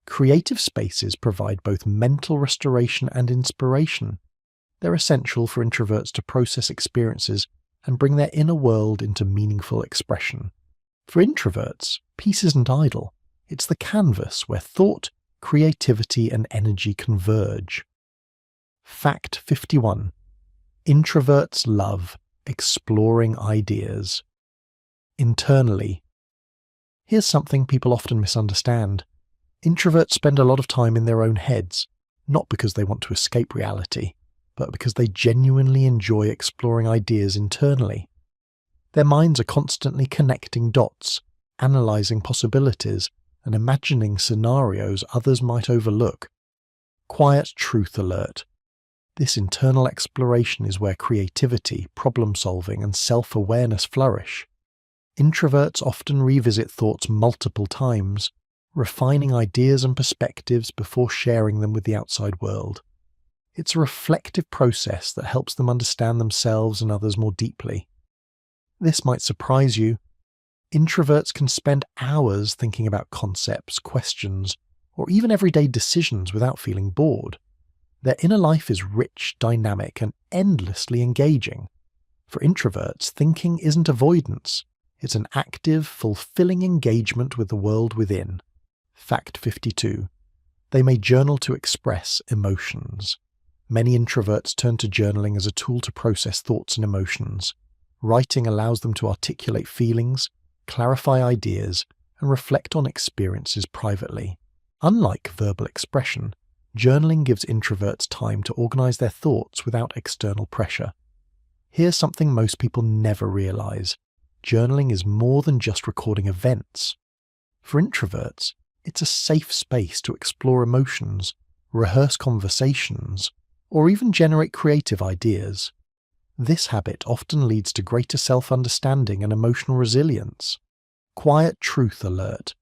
Creative spaces provide both mental restoration and inspiration. They're essential for introverts to process experiences and bring their inner world into meaningful expression. For introverts, peace isn't idle. It's the canvas where thought, creativity, and energy converge. Fact 51. Introverts love exploring ideas. Internally. Here's something people often misunderstand. Introverts spend a lot of time in their own heads, not because they want to escape reality, but because they genuinely enjoy exploring ideas internally. Their minds are constantly connecting dots, analysing possibilities, and imagining scenarios others might overlook. Quiet truth alert. This internal exploration is where creativity, problem-solving, and self-awareness flourish. Introverts often revisit thoughts multiple times, refining ideas and perspectives before sharing them with the outside world. It's a reflective process that helps them understand themselves and others more deeply. This might surprise you. Introverts can spend hours thinking about concepts, questions, or even everyday decisions without feeling bored. Their inner life is rich, dynamic, and endlessly engaging. For introverts, thinking isn't avoidance. It's an active, fulfilling engagement with the world within. Fact 52. They may journal to express emotions. Many introverts turn to journaling as a tool to process thoughts and emotions. Writing allows them to articulate feelings, clarify ideas, and reflect on experiences privately. Unlike verbal expression, journaling gives introverts time to organize their thoughts without external pressure. Here's something most people never realize. Journaling is more than just recording events. For introverts, it's a safe space to explore emotions, rehearse conversations, or even generate creative ideas. This habit often leads to greater self-understanding and emotional resilience. Quiet truth alert.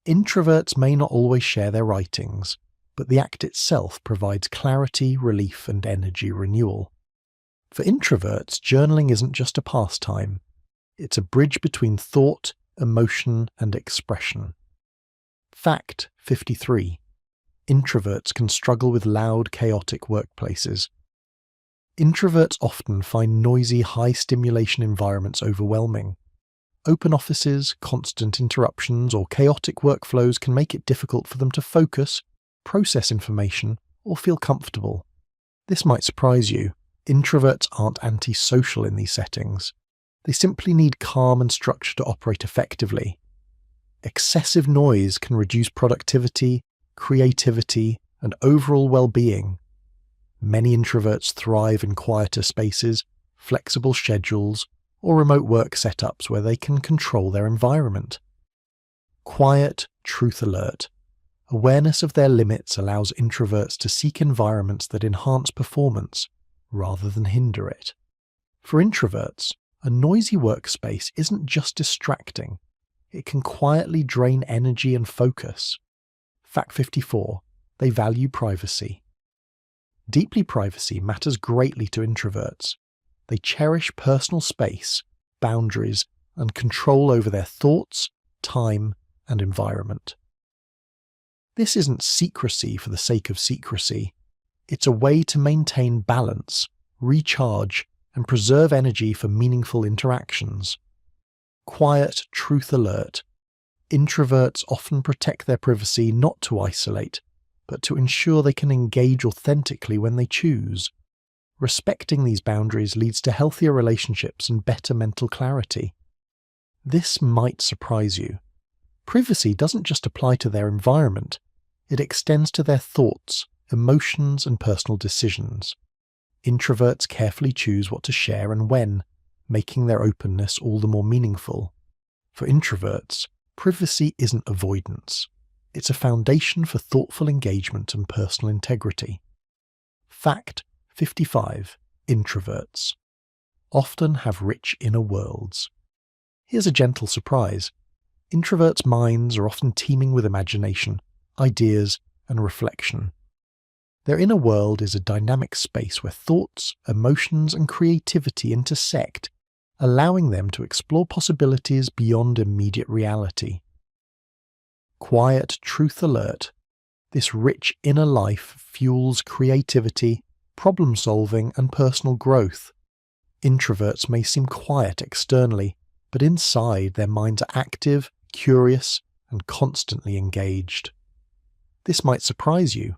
Introverts may not always share their writings, but the act itself provides clarity, relief, and energy renewal. For introverts, journaling isn't just a pastime. It's a bridge between thought, emotion, and expression. Fact 53. Introverts can struggle with loud, chaotic workplaces. Introverts often find noisy, high-stimulation environments overwhelming. Open offices, constant interruptions, or chaotic workflows can make it difficult for them to focus, process information, or feel comfortable. This might surprise you. Introverts aren't antisocial in these settings. They simply need calm and structure to operate effectively. Excessive noise can reduce productivity, creativity, and overall well-being. Many introverts thrive in quieter spaces, flexible schedules, or remote work setups where they can control their environment. Quiet truth alert. Awareness of their limits allows introverts to seek environments that enhance performance rather than hinder it. For introverts, a noisy workspace isn't just distracting. It can quietly drain energy and focus. Fact 54. They value privacy. Deeply privacy matters greatly to introverts. They cherish personal space, boundaries, and control over their thoughts, time, and environment. This isn't secrecy for the sake of secrecy. It's a way to maintain balance, recharge, and preserve energy for meaningful interactions. Quiet truth alert. Introverts often protect their privacy not to isolate, but to ensure they can engage authentically when they choose. Respecting these boundaries leads to healthier relationships and better mental clarity. This might surprise you. Privacy doesn't just apply to their environment, it extends to their thoughts, emotions, and personal decisions. Introverts carefully choose what to share and when, making their openness all the more meaningful. For introverts, privacy isn't avoidance. It's a foundation for thoughtful engagement and personal integrity. Fact 55. Introverts often have rich inner worlds. Here's a gentle surprise. Introverts' minds are often teeming with imagination, ideas, and reflection. Their inner world is a dynamic space where thoughts, emotions, and creativity intersect, allowing them to explore possibilities beyond immediate reality. Quiet truth alert. This rich inner life fuels creativity, problem-solving, and personal growth. Introverts may seem quiet externally, but inside their minds are active, curious, and constantly engaged. This might surprise you.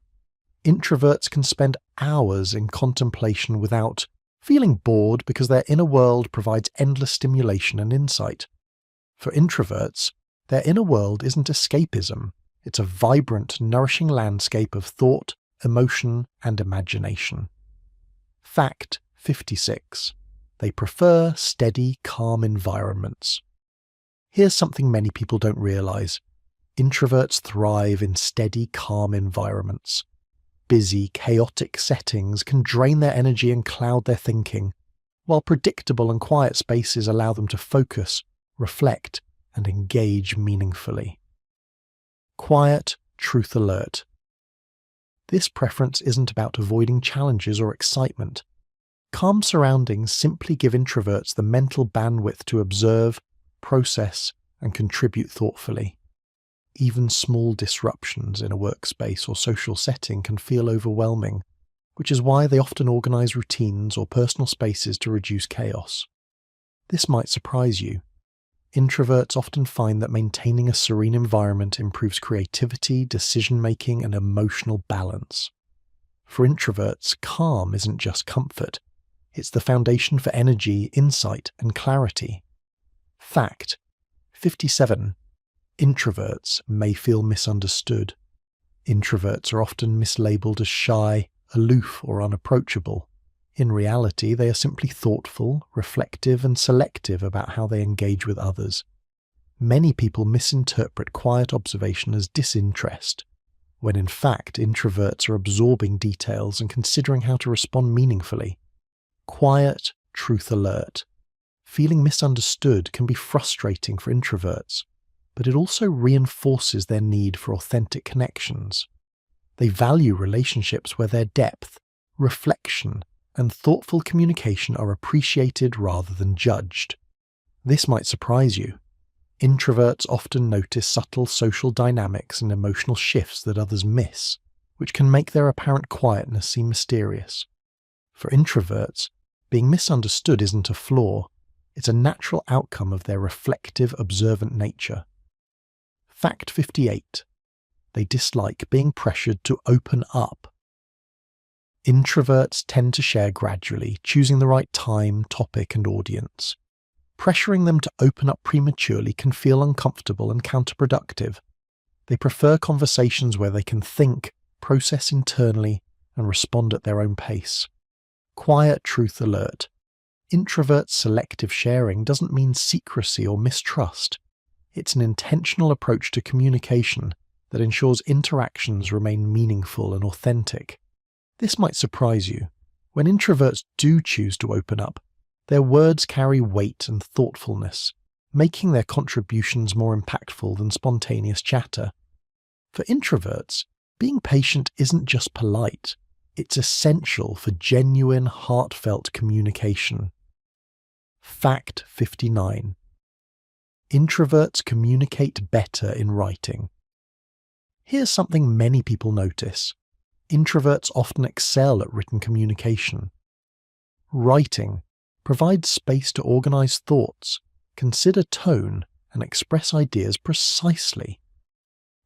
Introverts can spend hours in contemplation without feeling bored because their inner world provides endless stimulation and insight. For introverts, their inner world isn't escapism. It's a vibrant, nourishing landscape of thought, emotion, and imagination. Fact 56. They prefer steady, calm environments. Here's something many people don't realize. Introverts thrive in steady, calm environments. busy, chaotic settings can drain their energy and cloud their thinking, while predictable and quiet spaces allow them to focus, reflect, and engage meaningfully. Quiet, truth alert. This preference isn't about avoiding challenges or excitement. Calm surroundings simply give introverts the mental bandwidth to observe, process, and contribute thoughtfully. Even small disruptions in a workspace or social setting can feel overwhelming, which is why they often organize routines or personal spaces to reduce chaos. This might surprise you. Introverts often find that maintaining a serene environment improves creativity, decision-making, and emotional balance. For introverts, calm isn't just comfort. It's the foundation for energy, insight, and clarity. Fact 57. Introverts may feel misunderstood. Introverts are often mislabeled as shy, aloof, or unapproachable. In reality, they are simply thoughtful, reflective, and selective about how they engage with others. Many people misinterpret quiet observation as disinterest, when in fact introverts are absorbing details and considering how to respond meaningfully. Quiet, truth alert. Feeling misunderstood can be frustrating for introverts, but it also reinforces their need for authentic connections. They value relationships where their depth, reflection, and thoughtful communication are appreciated rather than judged. This might surprise you. Introverts often notice subtle social dynamics and emotional shifts that others miss, which can make their apparent quietness seem mysterious. For introverts, being misunderstood isn't a flaw, it's a natural outcome of their reflective, observant nature. Fact 58. They dislike being pressured to open up. Introverts tend to share gradually, choosing the right time, topic, and audience. Pressuring them to open up prematurely can feel uncomfortable and counterproductive. They prefer conversations where they can think, process internally, and respond at their own pace. Quiet truth alert. Introverts' selective sharing doesn't mean secrecy or mistrust. It's an intentional approach to communication that ensures interactions remain meaningful and authentic. This might surprise you. When introverts do choose to open up, their words carry weight and thoughtfulness, making their contributions more impactful than spontaneous chatter. For introverts, being patient isn't just polite, it's essential for genuine, heartfelt communication. Fact 59. Introverts communicate better in writing. Here's something many people notice. Introverts often excel at written communication. Writing provides space to organize thoughts, consider tone, and express ideas precisely.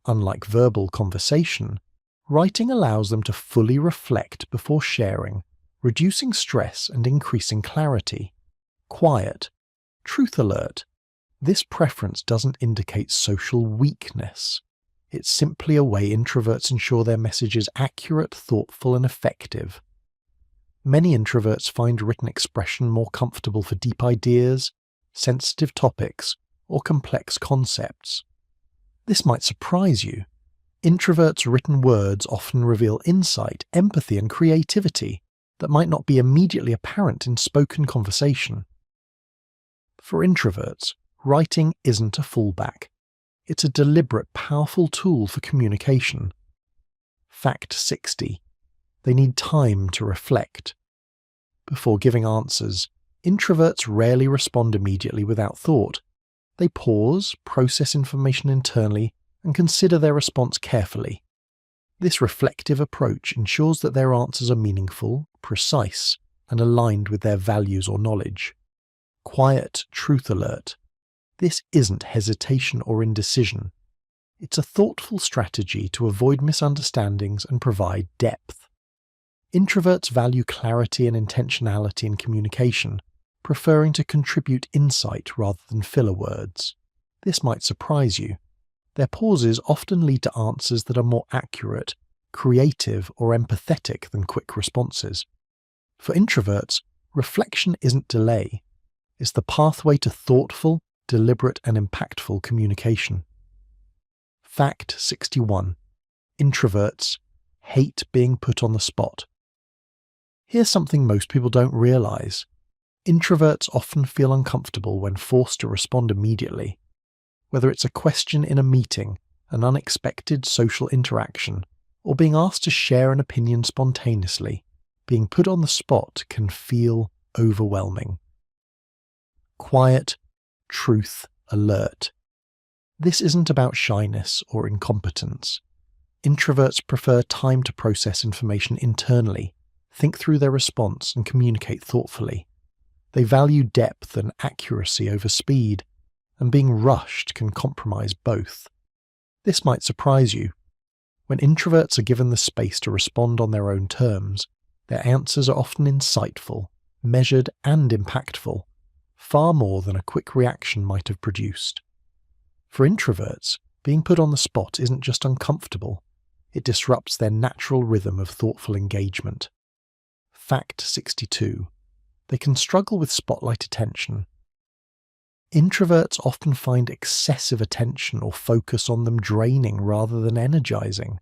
Unlike verbal conversation, writing allows them to fully reflect before sharing, reducing stress and increasing clarity. Quiet, truth alert. This preference doesn't indicate social weakness. It's simply a way introverts ensure their message is accurate, thoughtful, and effective. Many introverts find written expression more comfortable for deep ideas, sensitive topics, or complex concepts. This might surprise you. Introverts' written words often reveal insight, empathy, and creativity that might not be immediately apparent in spoken conversation. For introverts, writing isn't a fallback. It's a deliberate, powerful tool for communication. Fact 60. They need time to reflect. Before giving answers, introverts rarely respond immediately without thought. They pause, process information internally, and consider their response carefully. This reflective approach ensures that their answers are meaningful, precise, and aligned with their values or knowledge. Quiet truth alert. This isn't hesitation or indecision. It's a thoughtful strategy to avoid misunderstandings and provide depth. Introverts value clarity and intentionality in communication, preferring to contribute insight rather than filler words. This might surprise you. Their pauses often lead to answers that are more accurate, creative, or empathetic than quick responses. For introverts, reflection isn't delay. It's the pathway to thoughtful, deliberate, and impactful communication. Fact 61. Introverts hate being put on the spot. Here's something most people don't realize. Introverts often feel uncomfortable when forced to respond immediately. Whether it's a question in a meeting, an unexpected social interaction, or being asked to share an opinion spontaneously, being put on the spot can feel overwhelming. Quiet, truth, alert. This isn't about shyness or incompetence. Introverts prefer time to process information internally, think through their response, and communicate thoughtfully. They value depth and accuracy over speed, and being rushed can compromise both. This might surprise you. When introverts are given the space to respond on their own terms, their answers are often insightful, measured, and impactful, far more than a quick reaction might have produced. For introverts, being put on the spot isn't just uncomfortable, it disrupts their natural rhythm of thoughtful engagement. Fact 62. They can struggle with spotlight attention. Introverts often find excessive attention or focus on them draining rather than energizing.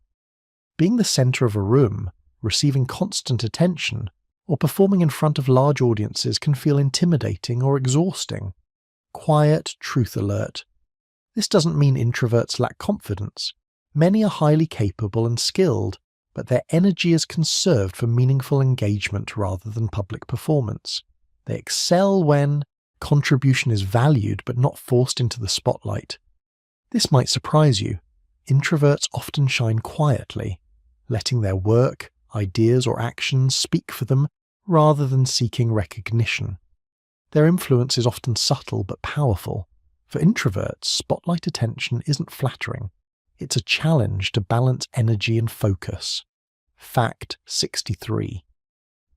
Being the center of a room, receiving constant attention, or performing in front of large audiences can feel intimidating or exhausting. Quiet, truth alert. This doesn't mean introverts lack confidence. Many are highly capable and skilled, but their energy is conserved for meaningful engagement rather than public performance. They excel when contribution is valued but not forced into the spotlight. This might surprise you. Introverts often shine quietly, letting their work, ideas, or actions speak for them rather than seeking recognition. Their influence is often subtle but powerful. For introverts, spotlight attention isn't flattering. It's a challenge to balance energy and focus. Fact 63.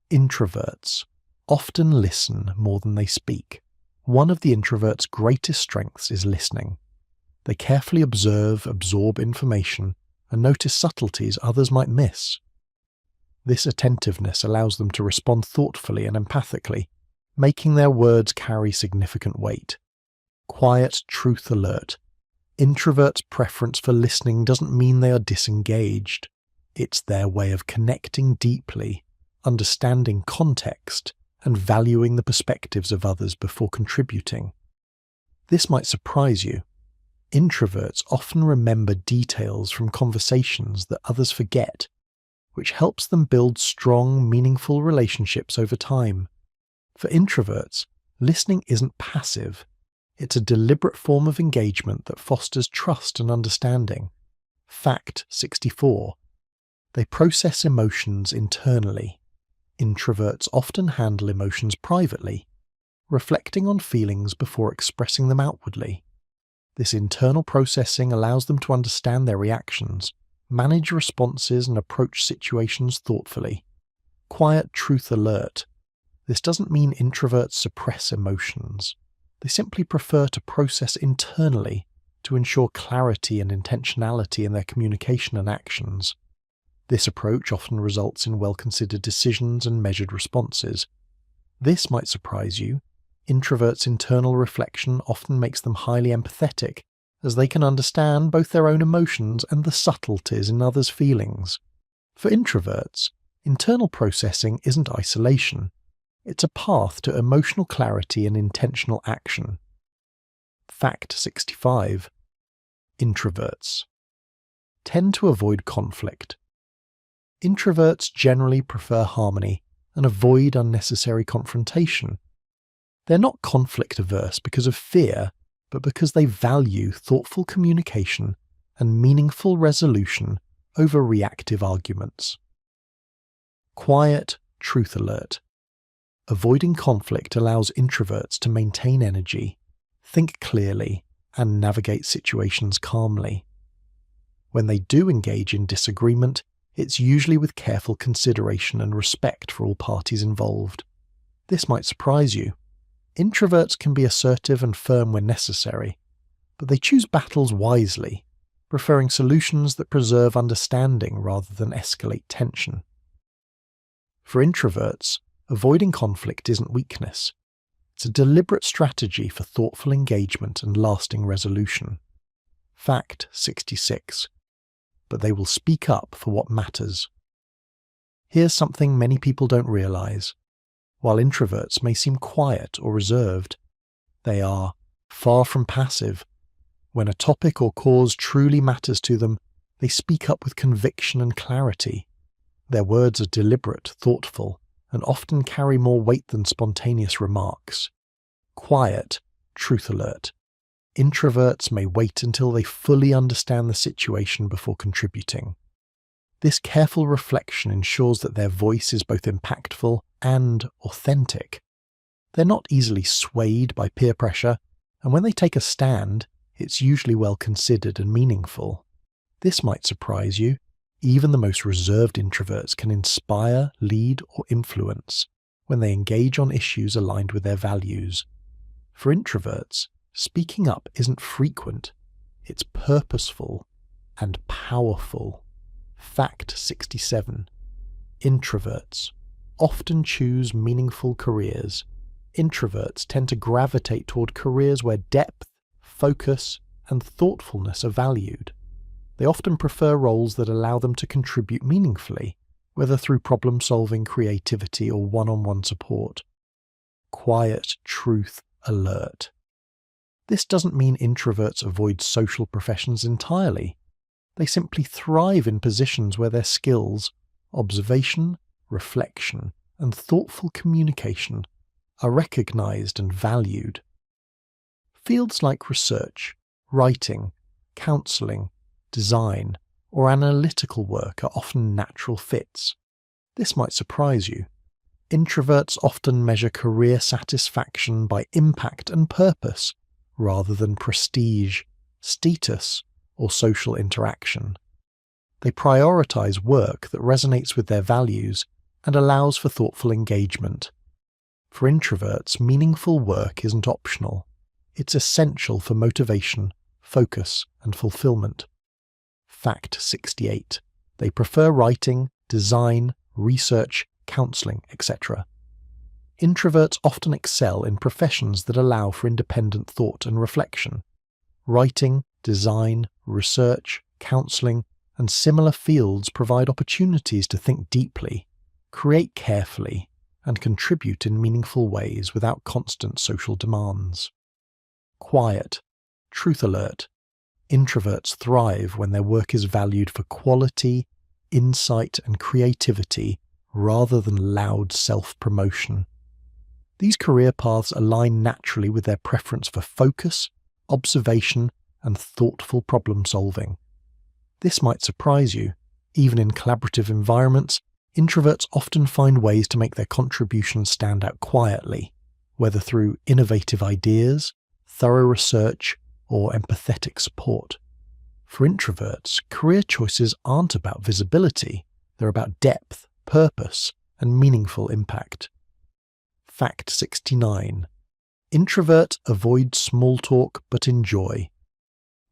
Introverts often listen more than they speak. One of the introverts' greatest strengths is listening. They carefully observe, absorb information, and notice subtleties others might miss. This attentiveness allows them to respond thoughtfully and empathically, making their words carry significant weight. Quiet, truth alert. Introverts' preference for listening doesn't mean they are disengaged. It's their way of connecting deeply, understanding context, and valuing the perspectives of others before contributing. This might surprise you. Introverts often remember details from conversations that others forget, which helps them build strong, meaningful relationships over time. For introverts, listening isn't passive. It's a deliberate form of engagement that fosters trust and understanding. Fact 64. They process emotions internally. Introverts often handle emotions privately, reflecting on feelings before expressing them outwardly. This internal processing allows them to understand their reactions, manage responses, and approach situations thoughtfully. Quiet, truth alert. This doesn't mean introverts suppress emotions. They simply prefer to process internally to ensure clarity and intentionality in their communication and actions. This approach often results in well-considered decisions and measured responses. This might surprise you. Introverts' internal reflection often makes them highly empathetic, as they can understand both their own emotions and the subtleties in others' feelings. For introverts, internal processing isn't isolation. It's a path to emotional clarity and intentional action. Fact 65. Introverts tend to avoid conflict. Introverts generally prefer harmony and avoid unnecessary confrontation. They're not conflict-averse because of fear, but because they value thoughtful communication and meaningful resolution over reactive arguments. Quiet, truth alert. Avoiding conflict allows introverts to maintain energy, think clearly, and navigate situations calmly. When they do engage in disagreement, it's usually with careful consideration and respect for all parties involved. This might surprise you. Introverts can be assertive and firm when necessary, but they choose battles wisely, preferring solutions that preserve understanding rather than escalate tension. For introverts, avoiding conflict isn't weakness. It's a deliberate strategy for thoughtful engagement and lasting resolution. Fact 66. But they will speak up for what matters. Here's something many people don't realize. While introverts may seem quiet or reserved, they are far from passive. When a topic or cause truly matters to them, they speak up with conviction and clarity. Their words are deliberate, thoughtful, and often carry more weight than spontaneous remarks. Quiet, truth alert. Introverts may wait until they fully understand the situation before contributing. This careful reflection ensures that their voice is both impactful and authentic. They're not easily swayed by peer pressure, and when they take a stand, it's usually well considered and meaningful. This might surprise you. Even the most reserved introverts can inspire, lead, or influence when they engage on issues aligned with their values. For introverts, speaking up isn't frequent, it's purposeful and powerful. Fact 67. Introverts often choose meaningful careers. Introverts tend to gravitate toward careers where depth, focus, and thoughtfulness are valued. They often prefer roles that allow them to contribute meaningfully, whether through problem-solving, creativity, or one-on-one support. Quiet truth alert. This doesn't mean introverts avoid social professions entirely. They simply thrive in positions where their skills, observation, reflection, and thoughtful communication are recognized and valued. Fields like research, writing, counseling, design, or analytical work are often natural fits. This might surprise you. Introverts often measure career satisfaction by impact and purpose, rather than prestige, status, or social interaction. They prioritize work that resonates with their values and allows for thoughtful engagement. For introverts, meaningful work isn't optional. It's essential for motivation, focus, and fulfillment. Fact 68. They prefer writing, design, research, counseling, etc. Introverts often excel in professions that allow for independent thought and reflection. Writing, design, research, counseling, and similar fields provide opportunities to think deeply, create carefully, and contribute in meaningful ways without constant social demands. Quiet, truth alert. Introverts thrive when their work is valued for quality, insight, and creativity rather than loud self-promotion. These career paths align naturally with their preference for focus, observation, and thoughtful problem-solving. This might surprise you. Even in collaborative environments, introverts often find ways to make their contributions stand out quietly, whether through innovative ideas, thorough research, or empathetic support. For introverts, career choices aren't about visibility, they're about depth, purpose, and meaningful impact. Fact 69. Introvert avoid small talk but enjoy.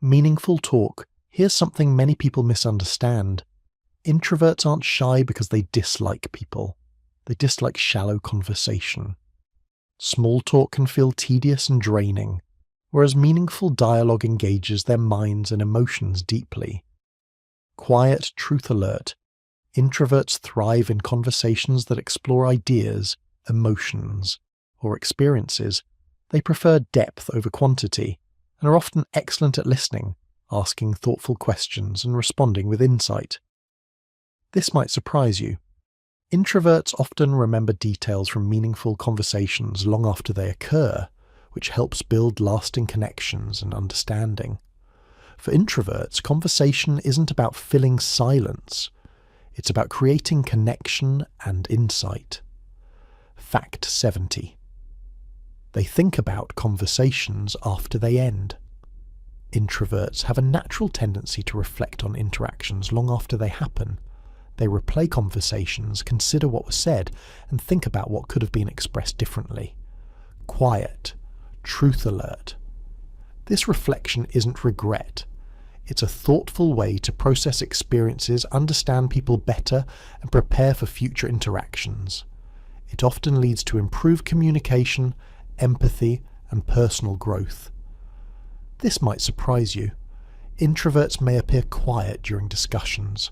Meaningful talk. Here's something many people misunderstand. Introverts aren't shy because they dislike people. They dislike shallow conversation. Small talk can feel tedious and draining, whereas meaningful dialogue engages their minds and emotions deeply. Quiet truth alert. Introverts thrive in conversations that explore ideas, emotions, or experiences. They prefer depth over quantity, and are often excellent at listening, asking thoughtful questions and responding with insight. This might surprise you. Introverts often remember details from meaningful conversations long after they occur, which helps build lasting connections and understanding. For introverts, conversation isn't about filling silence. It's about creating connection and insight. Fact 70. They think about conversations after they end. Introverts have a natural tendency to reflect on interactions long after they happen. They replay conversations, consider what was said, and think about what could have been expressed differently. Quiet, truth alert. This reflection isn't regret. It's a thoughtful way to process experiences, understand people better, and prepare for future interactions. It often leads to improved communication, empathy, and personal growth. This might surprise you. Introverts may appear quiet during discussions,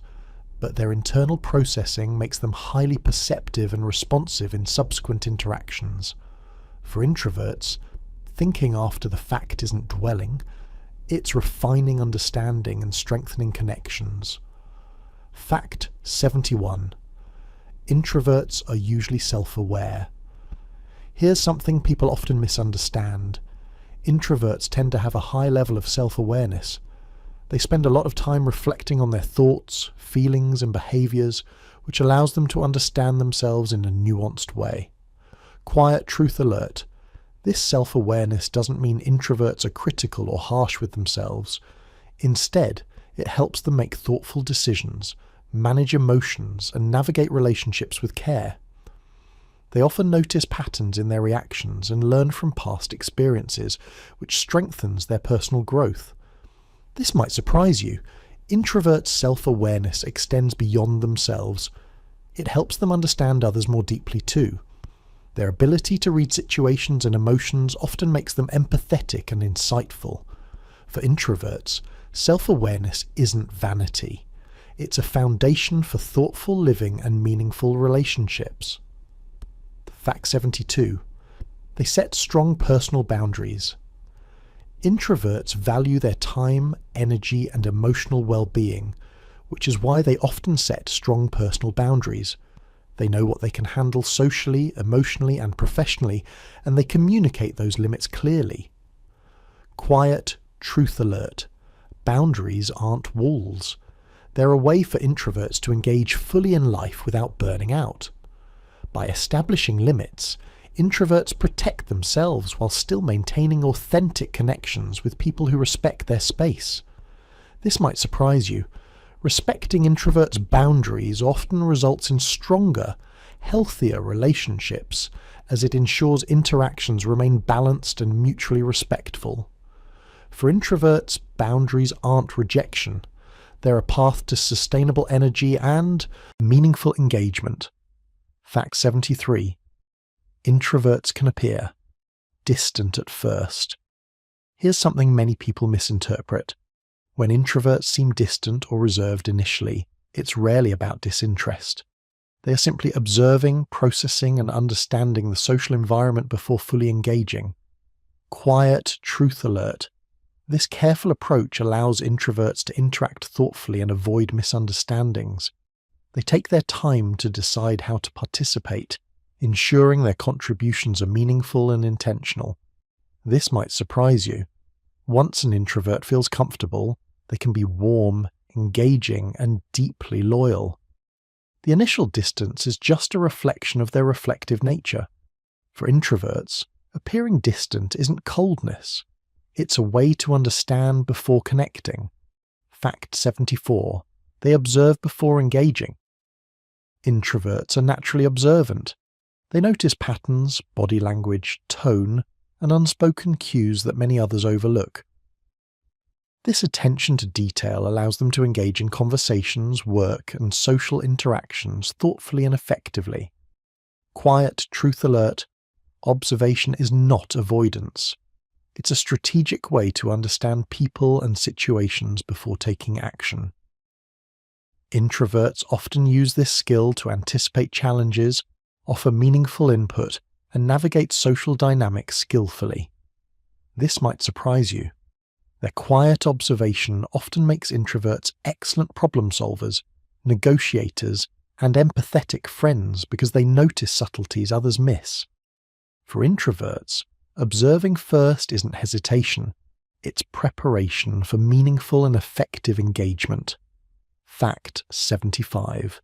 but their internal processing makes them highly perceptive and responsive in subsequent interactions. For introverts, thinking after the fact isn't dwelling, it's refining understanding and strengthening connections. Fact 71. Introverts are usually self-aware. Here's something people often misunderstand. Introverts tend to have a high level of self-awareness. They spend a lot of time reflecting on their thoughts, feelings, and behaviours, which allows them to understand themselves in a nuanced way. Quiet truth alert. This self-awareness doesn't mean introverts are critical or harsh with themselves. Instead, it helps them make thoughtful decisions, manage emotions, and navigate relationships with care. They often notice patterns in their reactions and learn from past experiences, which strengthens their personal growth. This might surprise you. Introverts' self-awareness extends beyond themselves. It helps them understand others more deeply too. Their ability to read situations and emotions often makes them empathetic and insightful. For introverts, self-awareness isn't vanity. It's a foundation for thoughtful living and meaningful relationships. Fact 72. They set strong personal boundaries. Introverts value their time, energy, and emotional well-being, which is why they often set strong personal boundaries. They know what they can handle socially, emotionally, and professionally, and they communicate those limits clearly. Quiet truth alert. Boundaries aren't walls. They're a way for introverts to engage fully in life without burning out. By establishing limits, introverts protect themselves while still maintaining authentic connections with people who respect their space. This might surprise you. Respecting introverts' boundaries often results in stronger, healthier relationships, as it ensures interactions remain balanced and mutually respectful. For introverts, boundaries aren't rejection. They're a path to sustainable energy and meaningful engagement. Fact 73. Introverts can appear distant at first. Here's something many people misinterpret. When introverts seem distant or reserved initially, it's rarely about disinterest. They are simply observing, processing, and understanding the social environment before fully engaging. Quiet truth alert. This careful approach allows introverts to interact thoughtfully and avoid misunderstandings. They take their time to decide how to participate, ensuring their contributions are meaningful and intentional. This might surprise you. Once an introvert feels comfortable, they can be warm, engaging, and deeply loyal. The initial distance is just a reflection of their reflective nature. For introverts, appearing distant isn't coldness. It's a way to understand before connecting. Fact 74. They observe before engaging. Introverts are naturally observant. They notice patterns, body language, tone, and unspoken cues that many others overlook. This attention to detail allows them to engage in conversations, work, and social interactions thoughtfully and effectively. Quiet truth alert. Observation is not avoidance. It's a strategic way to understand people and situations before taking action. Introverts often use this skill to anticipate challenges, offer meaningful input, and navigate social dynamics skillfully. This might surprise you. Their quiet observation often makes introverts excellent problem solvers, negotiators, and empathetic friends because they notice subtleties others miss. For introverts, observing first isn't hesitation, it's preparation for meaningful and effective engagement. Fact 75.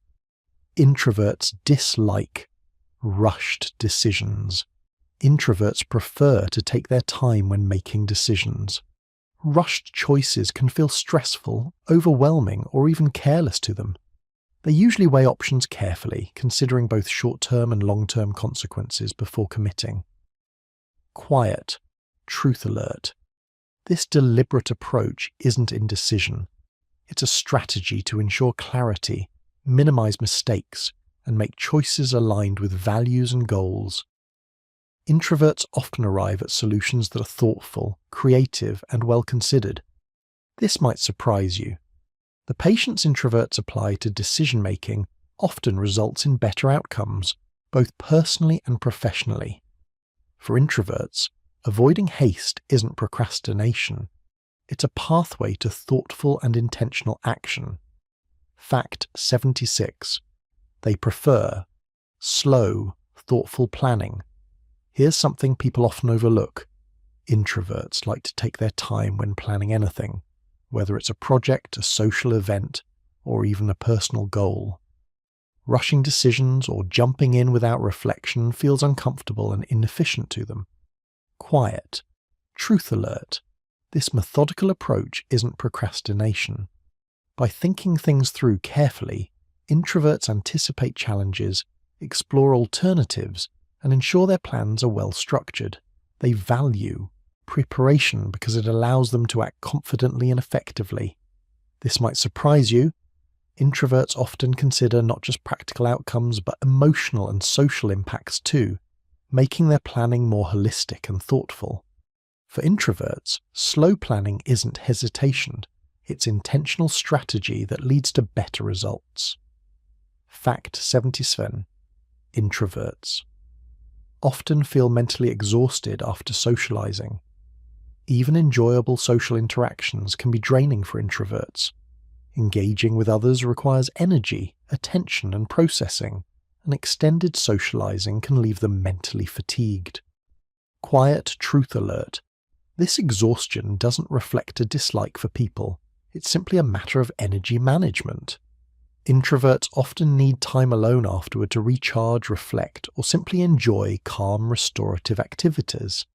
Introverts dislike rushed decisions. Introverts prefer to take their time when making decisions. Rushed choices can feel stressful, overwhelming, or even careless to them. They usually weigh options carefully, considering both short-term and long-term consequences before committing. Quiet truth alert. This deliberate approach isn't indecision. It's a strategy to ensure clarity, minimize mistakes, and make choices aligned with values and goals. Introverts often arrive at solutions that are thoughtful, creative, and well considered. This might surprise you. The patience introverts apply to decision-making often results in better outcomes, both personally and professionally. For introverts, avoiding haste isn't procrastination. It's a pathway to thoughtful and intentional action. Fact 76. They prefer slow, thoughtful planning. Here's something people often overlook. Introverts like to take their time when planning anything, whether it's a project, a social event, or even a personal goal. Rushing decisions or jumping in without reflection feels uncomfortable and inefficient to them. Quiet. Truth alert. This methodical approach isn't procrastination. By thinking things through carefully, introverts anticipate challenges, explore alternatives, and ensure their plans are well structured. They value preparation because it allows them to act confidently and effectively. This might surprise you. Introverts often consider not just practical outcomes but emotional and social impacts too, making their planning more holistic and thoughtful. For introverts, slow planning isn't hesitation, it's intentional strategy that leads to better results. Fact 77. Introverts often feel mentally exhausted after socializing. Even enjoyable social interactions can be draining for introverts. Engaging with others requires energy, attention, and processing, and extended socializing can leave them mentally fatigued. Quiet truth alert. This exhaustion doesn't reflect a dislike for people, it's simply a matter of energy management. Introverts often need time alone afterward to recharge, reflect, or simply enjoy calm, restorative activities.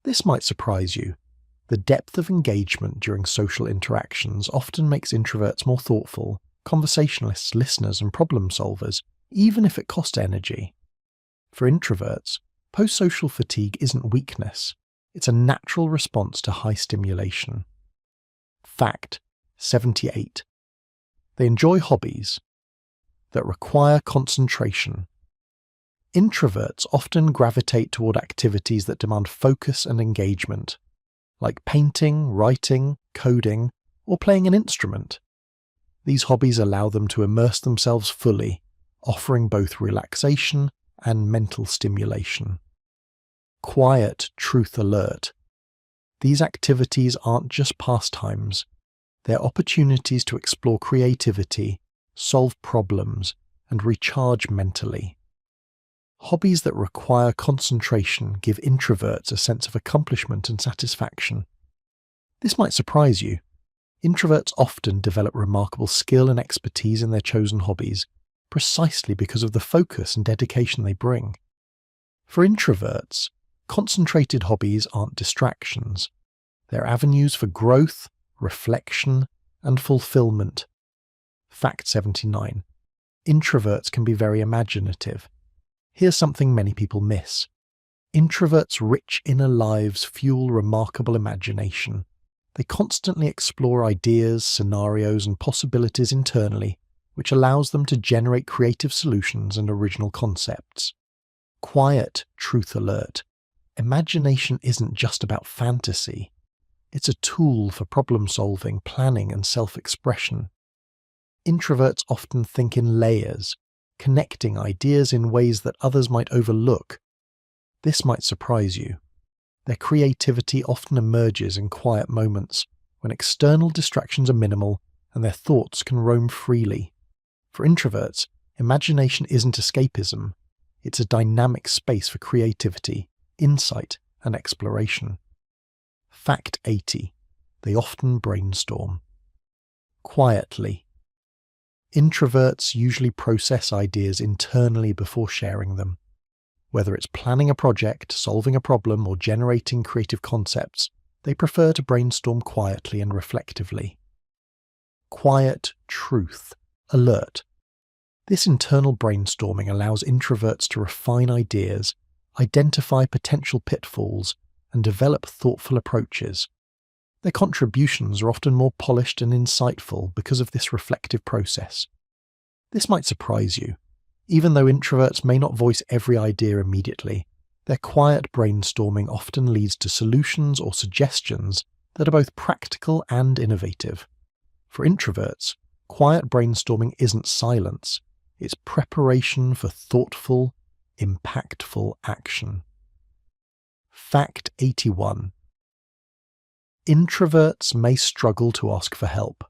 This might surprise you. The depth of engagement during social interactions often makes introverts more thoughtful, conversationalists, listeners, and problem solvers, even if it costs energy. For introverts, post-social fatigue isn't weakness. It's a natural response to high stimulation. Fact 78. They enjoy hobbies that require concentration. Introverts often gravitate toward activities that demand focus and engagement, like painting, writing, coding, or playing an instrument. These hobbies allow them to immerse themselves fully, offering both relaxation and mental stimulation. Quiet truth alert. These activities aren't just pastimes. They're opportunities to explore creativity, solve problems, and recharge mentally. Hobbies that require concentration give introverts a sense of accomplishment and satisfaction. This might surprise you. Introverts often develop remarkable skill and expertise in their chosen hobbies, precisely because of the focus and dedication they bring. For introverts, concentrated hobbies aren't distractions. They're avenues for growth, reflection, and fulfillment. Fact 79. Introverts can be very imaginative. Here's something many people miss. Introverts' rich inner lives fuel remarkable imagination. They constantly explore ideas, scenarios, and possibilities internally, which allows them to generate creative solutions and original concepts. Quiet truth alert. Imagination isn't just about fantasy. It's a tool for problem-solving, planning, and self-expression. Introverts often think in layers, connecting ideas in ways that others might overlook. This might surprise you. Their creativity often emerges in quiet moments, when external distractions are minimal and their thoughts can roam freely. For introverts, imagination isn't escapism. It's a dynamic space for creativity, insight, and exploration. Fact 80. They often brainstorm. Quietly. Introverts usually process ideas internally before sharing them. Whether it's planning a project, solving a problem, or generating creative concepts, they prefer to brainstorm quietly and reflectively. Quiet truth alert. This internal brainstorming allows introverts to refine ideas, identify potential pitfalls, and develop thoughtful approaches. Their contributions are often more polished and insightful because of this reflective process. This might surprise you. Even though introverts may not voice every idea immediately, their quiet brainstorming often leads to solutions or suggestions that are both practical and innovative. For introverts, Quiet brainstorming isn't silence, it's preparation for thoughtful, impactful action. Fact 81. Introverts may struggle to ask for help.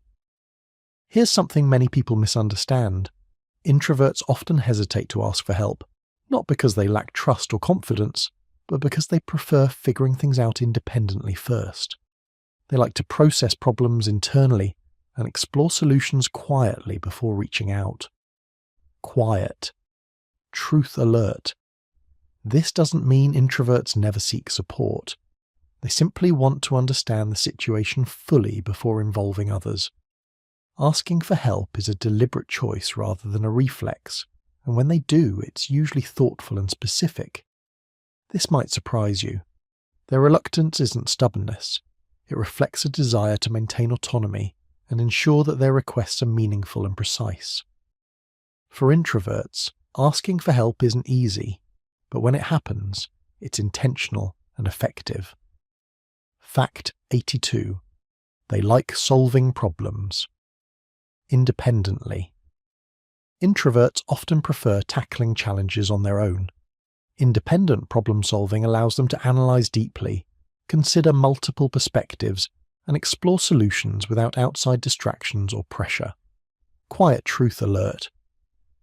Here's something many people misunderstand. Introverts often hesitate to ask for help, not because they lack trust or confidence, but because they prefer figuring things out independently first. They like to process problems internally and explore solutions quietly before reaching out. Quiet. Truth alert. This doesn't mean introverts never seek support. They simply want to understand the situation fully before involving others. Asking for help is a deliberate choice rather than a reflex, and when they do, it's usually thoughtful and specific. This might surprise you. Their reluctance isn't stubbornness. It reflects a desire to maintain autonomy and ensure that their requests are meaningful and precise. For introverts, asking for help isn't easy, but when it happens, it's intentional and effective. Fact 82. They like solving problems. Independently. Introverts often prefer tackling challenges on their own. Independent problem-solving allows them to analyze deeply, consider multiple perspectives, and explore solutions without outside distractions or pressure. Quiet truth alert.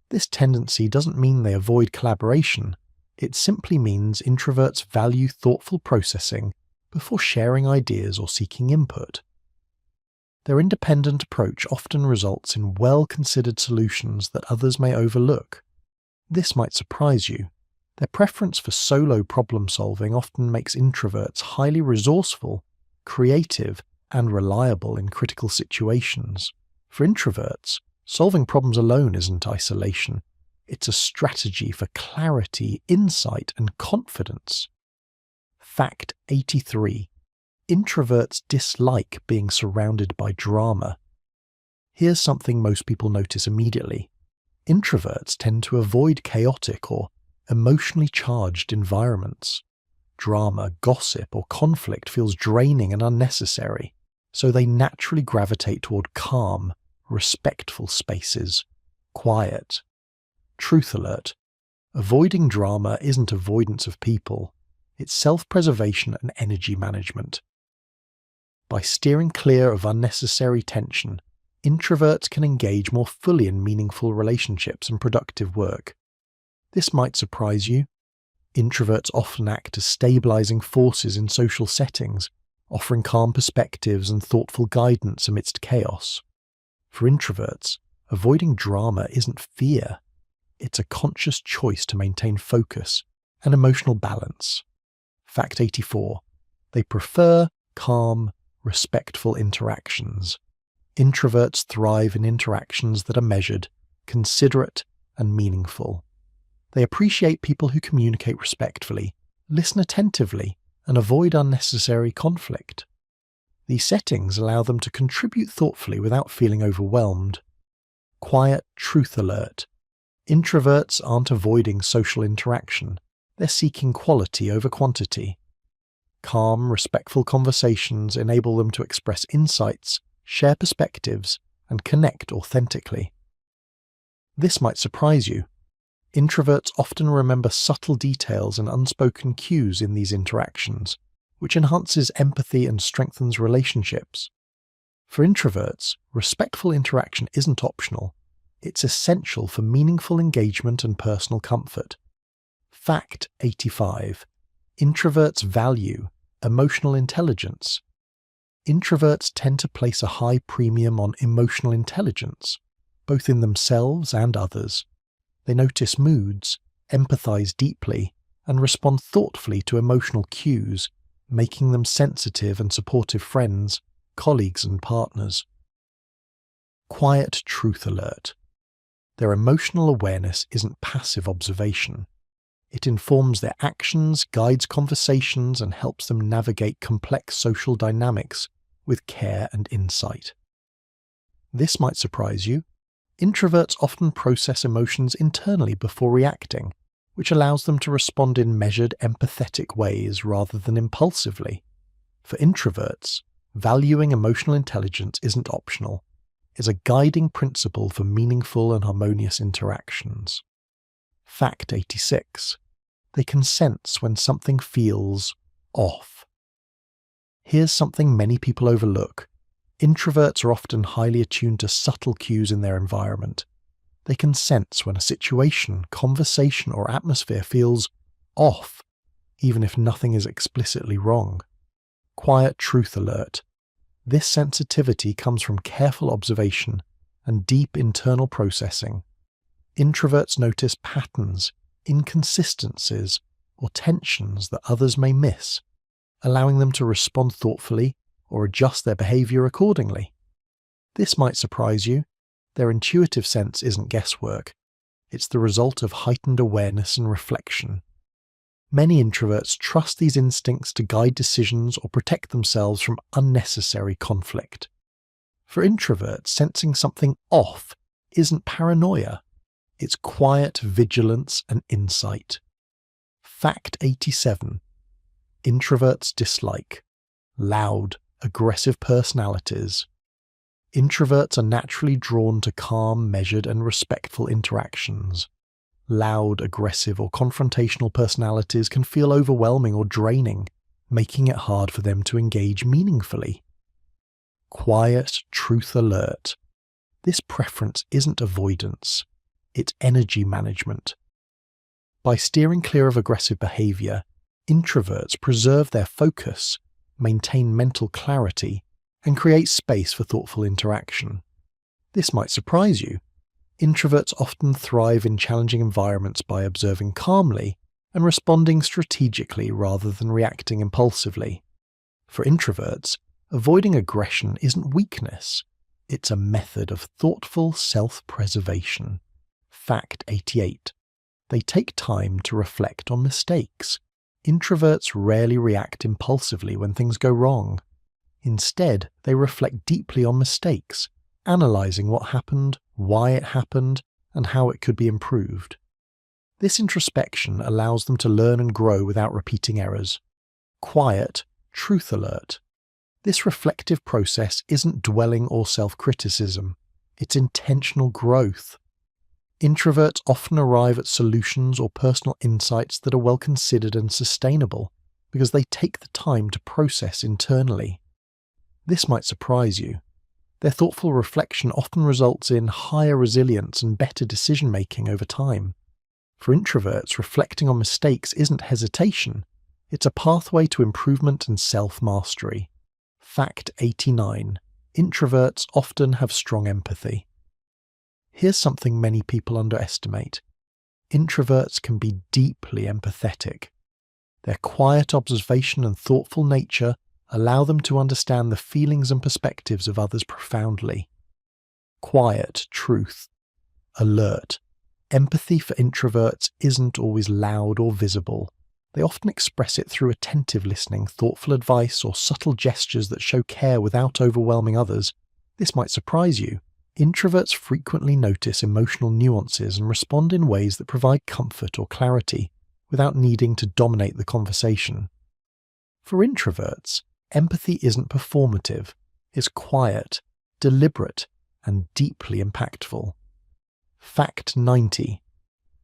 This tendency doesn't mean they avoid collaboration. It simply means introverts value thoughtful processing before sharing ideas or seeking input. Their independent approach often results in well-considered solutions that others may overlook. This might surprise you. Their preference for solo problem-solving often makes introverts highly resourceful, creative, and reliable in critical situations. For introverts, solving problems alone isn't isolation. It's a strategy for clarity, insight, and confidence. Fact 83. Introverts dislike being surrounded by drama. Here's something most people notice immediately. Introverts tend to avoid chaotic or emotionally charged environments. Drama, gossip, or conflict feels draining and unnecessary, so they naturally gravitate toward calm, respectful spaces. Quiet. Truth alert. Avoiding drama isn't avoidance of people. It's self-preservation and energy management. By steering clear of unnecessary tension, introverts can engage more fully in meaningful relationships and productive work. This might surprise you. Introverts often act as stabilizing forces in social settings, offering calm perspectives and thoughtful guidance amidst chaos. For introverts, avoiding drama isn't fear. It's a conscious choice to maintain focus and emotional balance. Fact 84. They prefer calm, respectful interactions. Introverts thrive in interactions that are measured, considerate, and meaningful. They appreciate people who communicate respectfully, listen attentively, and avoid unnecessary conflict. These settings allow them to contribute thoughtfully without feeling overwhelmed. Quiet truth alert. Introverts aren't avoiding social interaction. They're seeking quality over quantity. Calm, respectful conversations enable them to express insights, share perspectives, and connect authentically. This might surprise you. Introverts often remember subtle details and unspoken cues in these interactions, which enhances empathy and strengthens relationships. For introverts, respectful interaction isn't optional. It's essential for meaningful engagement and personal comfort. Fact 85. Introverts value emotional intelligence. Introverts tend to place a high premium on emotional intelligence, both in themselves and others. They notice moods, empathize deeply, and respond thoughtfully to emotional cues, making them sensitive and supportive friends, colleagues, and partners. Quiet truth alert. Their emotional awareness isn't passive observation. It informs their actions, guides conversations, and helps them navigate complex social dynamics with care and insight. This might surprise you. Introverts often process emotions internally before reacting, which allows them to respond in measured, empathetic ways rather than impulsively. For introverts, valuing emotional intelligence isn't optional. is a guiding principle for meaningful and harmonious interactions. Fact 86. They can sense when something feels off. Here's something many people overlook. Introverts are often highly attuned to subtle cues in their environment. They can sense when a situation, conversation, or atmosphere feels off, even if nothing is explicitly wrong. Quiet truth alert. This sensitivity comes from careful observation and deep internal processing. Introverts notice patterns, inconsistencies, or tensions that others may miss, allowing them to respond thoughtfully or adjust their behavior accordingly. This might surprise you. Their intuitive sense isn't guesswork. It's the result of heightened awareness and reflection. Many introverts trust these instincts to guide decisions or protect themselves from unnecessary conflict. For introverts, sensing something off isn't paranoia. It's quiet vigilance and insight. Fact 87. Introverts dislike loud, aggressive personalities. Introverts are naturally drawn to calm, measured, and respectful interactions. Loud, aggressive, or confrontational personalities can feel overwhelming or draining, making it hard for them to engage meaningfully. Quiet truth alert. This preference isn't avoidance, it's energy management. By steering clear of aggressive behavior, introverts preserve their focus, maintain mental clarity, and create space for thoughtful interaction. This might surprise you. Introverts often thrive in challenging environments by observing calmly and responding strategically rather than reacting impulsively. For introverts, avoiding aggression isn't weakness. It's a method of thoughtful self-preservation. Fact 88. They take time to reflect on mistakes. Introverts rarely react impulsively when things go wrong. Instead, they reflect deeply on mistakes, analysing what happened, why it happened, and how it could be improved. This introspection allows them to learn and grow without repeating errors. Quiet truth alert. This reflective process isn't dwelling or self-criticism. It's intentional growth. Introverts often arrive at solutions or personal insights that are well considered and sustainable because they take the time to process internally. This might surprise you. Their thoughtful reflection often results in higher resilience and better decision-making over time. For introverts, reflecting on mistakes isn't hesitation. It's a pathway to improvement and self-mastery. Fact 89. Introverts often have strong empathy. Here's something many people underestimate. Introverts can be deeply empathetic. Their quiet observation and thoughtful nature allow them to understand the feelings and perspectives of others profoundly. Quiet truth alert. Empathy for introverts isn't always loud or visible. They often express it through attentive listening, thoughtful advice, or subtle gestures that show care without overwhelming others. This might surprise you. Introverts frequently notice emotional nuances and respond in ways that provide comfort or clarity, without needing to dominate the conversation. For introverts, empathy isn't performative. It's quiet, deliberate, and deeply impactful. Fact 90.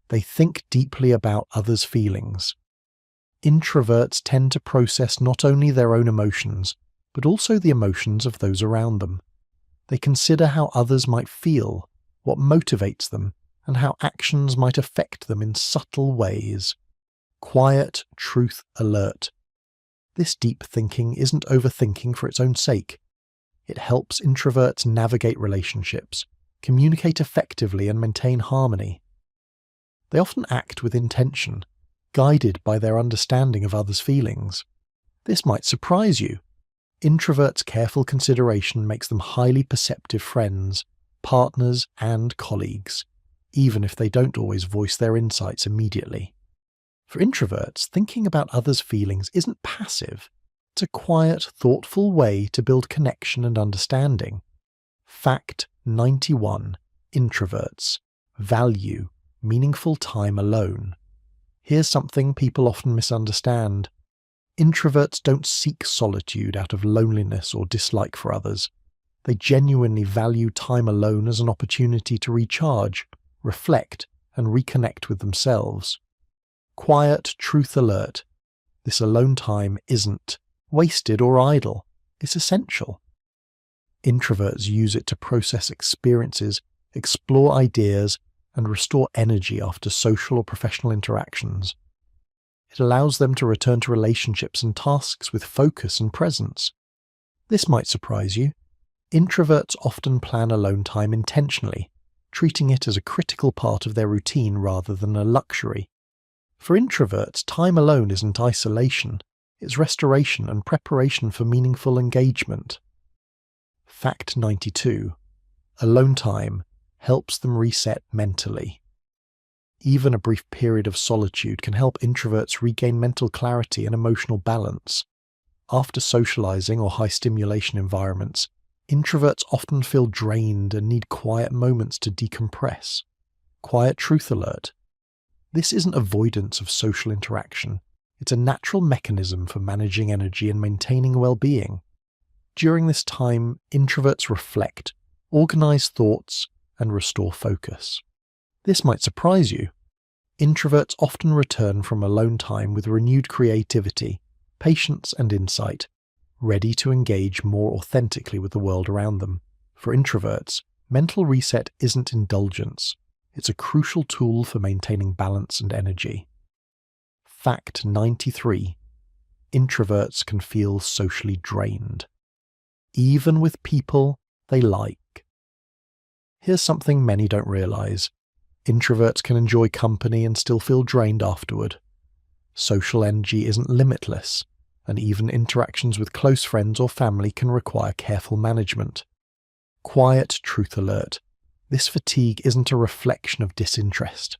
They think deeply about others' feelings. Introverts tend to process not only their own emotions, but also the emotions of those around them. They consider how others might feel, what motivates them, and how actions might affect them in subtle ways. Quiet truth alert. This deep thinking isn't overthinking for its own sake. It helps introverts navigate relationships, communicate effectively, and maintain harmony. They often act with intention, guided by their understanding of others' feelings. This might surprise you. Introverts' careful consideration makes them highly perceptive friends, partners, and colleagues, even if they don't always voice their insights immediately. For introverts, thinking about others' feelings isn't passive. It's a quiet, thoughtful way to build connection and understanding. Fact 91. Introverts value meaningful time alone. Here's something people often misunderstand. Introverts don't seek solitude out of loneliness or dislike for others. They genuinely value time alone as an opportunity to recharge, reflect, and reconnect with themselves. Quiet, truth alert. This alone time isn't wasted or idle. It's essential. Introverts use it to process experiences, explore ideas, and restore energy after social or professional interactions. It allows them to return to relationships and tasks with focus and presence. This might surprise you. Introverts often plan alone time intentionally, treating it as a critical part of their routine rather than a luxury. For introverts, time alone isn't isolation, it's restoration and preparation for meaningful engagement. Fact 92. Alone time helps them reset mentally. Even a brief period of solitude can help introverts regain mental clarity and emotional balance. After socializing or high-stimulation environments, introverts often feel drained and need quiet moments to decompress. Quiet truth alert. This isn't avoidance of social interaction. It's a natural mechanism for managing energy and maintaining well-being. During this time, introverts reflect, organize thoughts, and restore focus. This might surprise you. Introverts often return from alone time with renewed creativity, patience, and insight, ready to engage more authentically with the world around them. For introverts, mental reset isn't indulgence. It's a crucial tool for maintaining balance and energy. Fact 93. Introverts can feel socially drained, even with people they like. Here's something many don't realize. Introverts can enjoy company and still feel drained afterward. Social energy isn't limitless, and even interactions with close friends or family can require careful management. Quiet truth alert. This fatigue isn't a reflection of disinterest.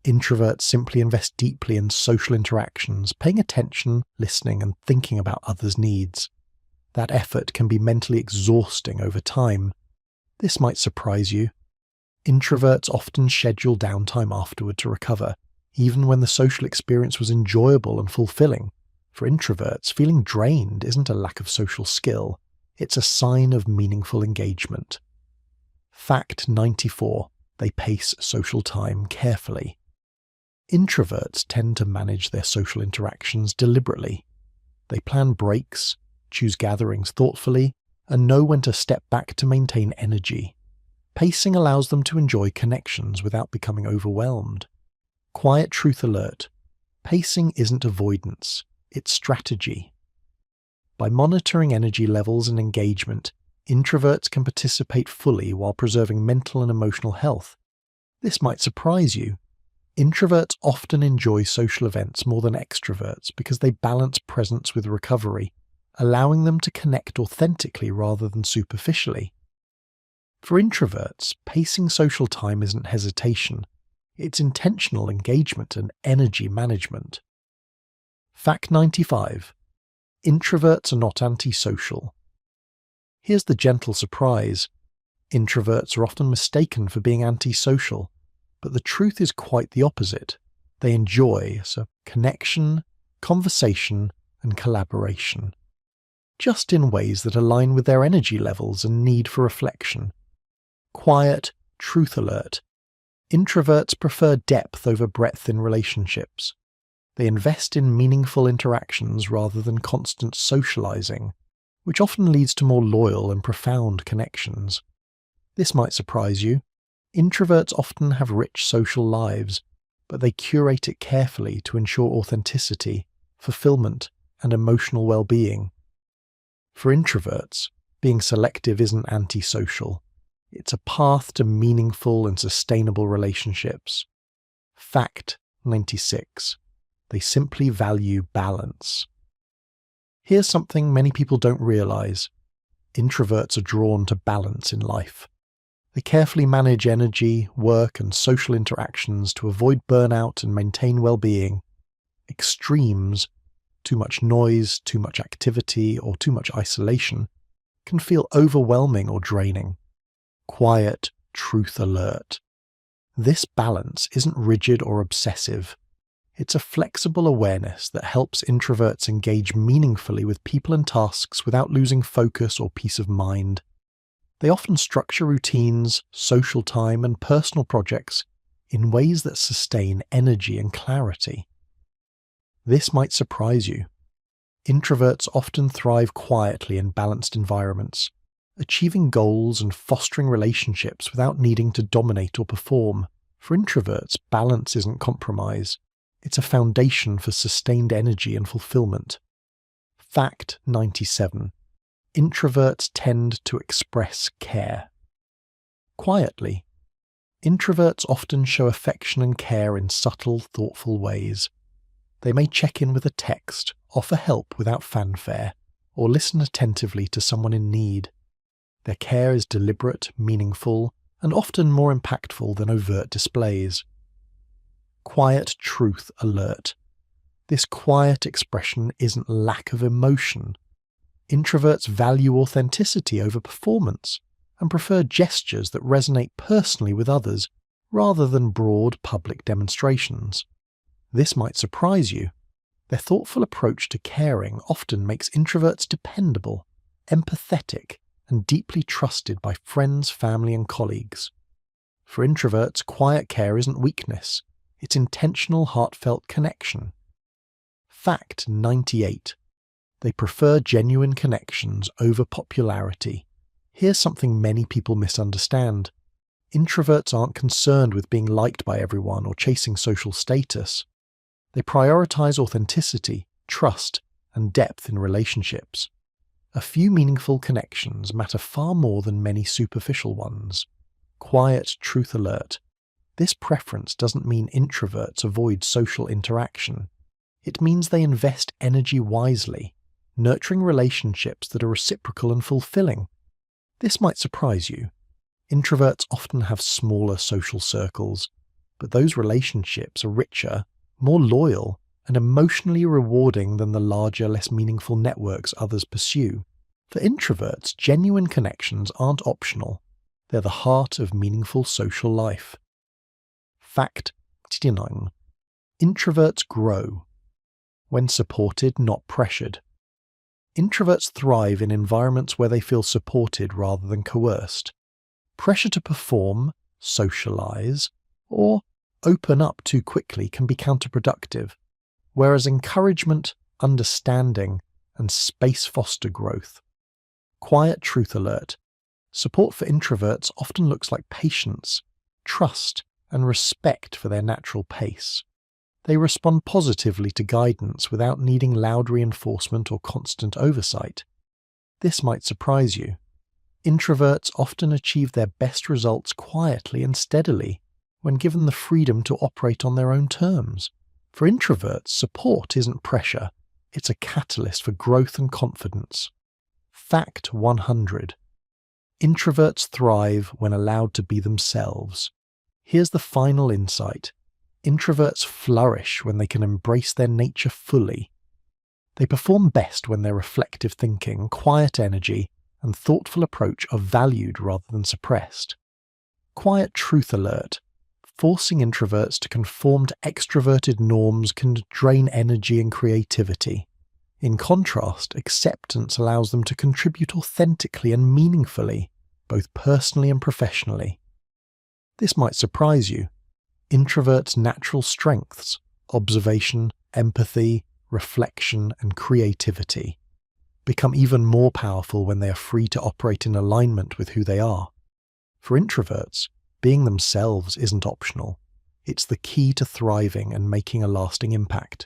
Introverts simply invest deeply in social interactions, paying attention, listening, and thinking about others' needs. That effort can be mentally exhausting over time. This might surprise you. Introverts often schedule downtime afterward to recover, even when the social experience was enjoyable and fulfilling. For introverts, feeling drained isn't a lack of social skill, it's a sign of meaningful engagement. Fact 94. They pace social time carefully. Introverts tend to manage their social interactions deliberately. They plan breaks, choose gatherings thoughtfully, and know when to step back to maintain energy. Pacing allows them to enjoy connections without becoming overwhelmed. Quiet truth alert. Pacing isn't avoidance, it's strategy. By monitoring energy levels and engagement, introverts can participate fully while preserving mental and emotional health. This might surprise you. Introverts often enjoy social events more than extroverts because they balance presence with recovery, allowing them to connect authentically rather than superficially. For introverts, pacing social time isn't hesitation, it's intentional engagement and energy management. Fact 95. Introverts are not antisocial. Here's the gentle surprise. Introverts are often mistaken for being antisocial, but the truth is quite the opposite. They enjoy connection, conversation, and collaboration, just in ways that align with their energy levels and need for reflection. Quiet truth alert. Introverts prefer depth over breadth in relationships. They invest in meaningful interactions rather than constant socializing, which often leads to more loyal and profound connections. This might surprise you. Introverts often have rich social lives, but they curate it carefully to ensure authenticity, fulfillment, and emotional well-being. For introverts, being selective isn't antisocial. It's a path to meaningful and sustainable relationships. Fact 96. They simply value balance. Here's something many people don't realize. Introverts are drawn to balance in life. They carefully manage energy, work, and social interactions to avoid burnout and maintain well-being. Extremes, too much noise, too much activity, or too much isolation, can feel overwhelming or draining. Quiet truth alert. This balance isn't rigid or obsessive. It's a flexible awareness that helps introverts engage meaningfully with people and tasks without losing focus or peace of mind. They often structure routines, social time, and personal projects in ways that sustain energy and clarity. This might surprise you. Introverts often thrive quietly in balanced environments, achieving goals and fostering relationships without needing to dominate or perform. For introverts, balance isn't compromise. It's a foundation for sustained energy and fulfillment. Fact 97. Introverts tend to express care. Quietly, introverts often show affection and care in subtle, thoughtful ways. They may check in with a text, offer help without fanfare, or listen attentively to someone in need. Their care is deliberate, meaningful, and often more impactful than overt displays. Quiet truth alert. This quiet expression isn't lack of emotion. Introverts value authenticity over performance and prefer gestures that resonate personally with others rather than broad public demonstrations. This might surprise you. Their thoughtful approach to caring often makes introverts dependable, empathetic, and deeply trusted by friends, family, and colleagues. For introverts, quiet care isn't weakness. It's intentional, heartfelt connection. Fact 98. They prefer genuine connections over popularity. Here's something many people misunderstand. Introverts aren't concerned with being liked by everyone or chasing social status. They prioritize authenticity, trust, and depth in relationships. A few meaningful connections matter far more than many superficial ones. Quiet truth alert. This preference doesn't mean introverts avoid social interaction. It means they invest energy wisely, nurturing relationships that are reciprocal and fulfilling. This might surprise you. Introverts often have smaller social circles, but those relationships are richer, more loyal, and emotionally rewarding than the larger, less meaningful networks others pursue. For introverts, genuine connections aren't optional. They're the heart of meaningful social life. Fact 99. Introverts grow. When supported, not pressured. Introverts thrive in environments where they feel supported rather than coerced. Pressure to perform, socialize, or open up too quickly can be counterproductive, whereas encouragement, understanding, and space foster growth. Quiet truth alert. Support for introverts often looks like patience, trust, and respect for their natural pace. They respond positively to guidance without needing loud reinforcement or constant oversight. This might surprise you. Introverts often achieve their best results quietly and steadily when given the freedom to operate on their own terms. For introverts, support isn't pressure, it's a catalyst for growth and confidence. Fact 100. Introverts thrive when allowed to be themselves. Here's the final insight. Introverts flourish when they can embrace their nature fully. They perform best when their reflective thinking, quiet energy, and thoughtful approach are valued rather than suppressed. Quiet truth alert. Forcing introverts to conform to extroverted norms can drain energy and creativity. In contrast, acceptance allows them to contribute authentically and meaningfully, both personally and professionally. This might surprise you. Introverts' natural strengths, observation, empathy, reflection, and creativity, become even more powerful when they are free to operate in alignment with who they are. For introverts, being themselves isn't optional. It's the key to thriving and making a lasting impact.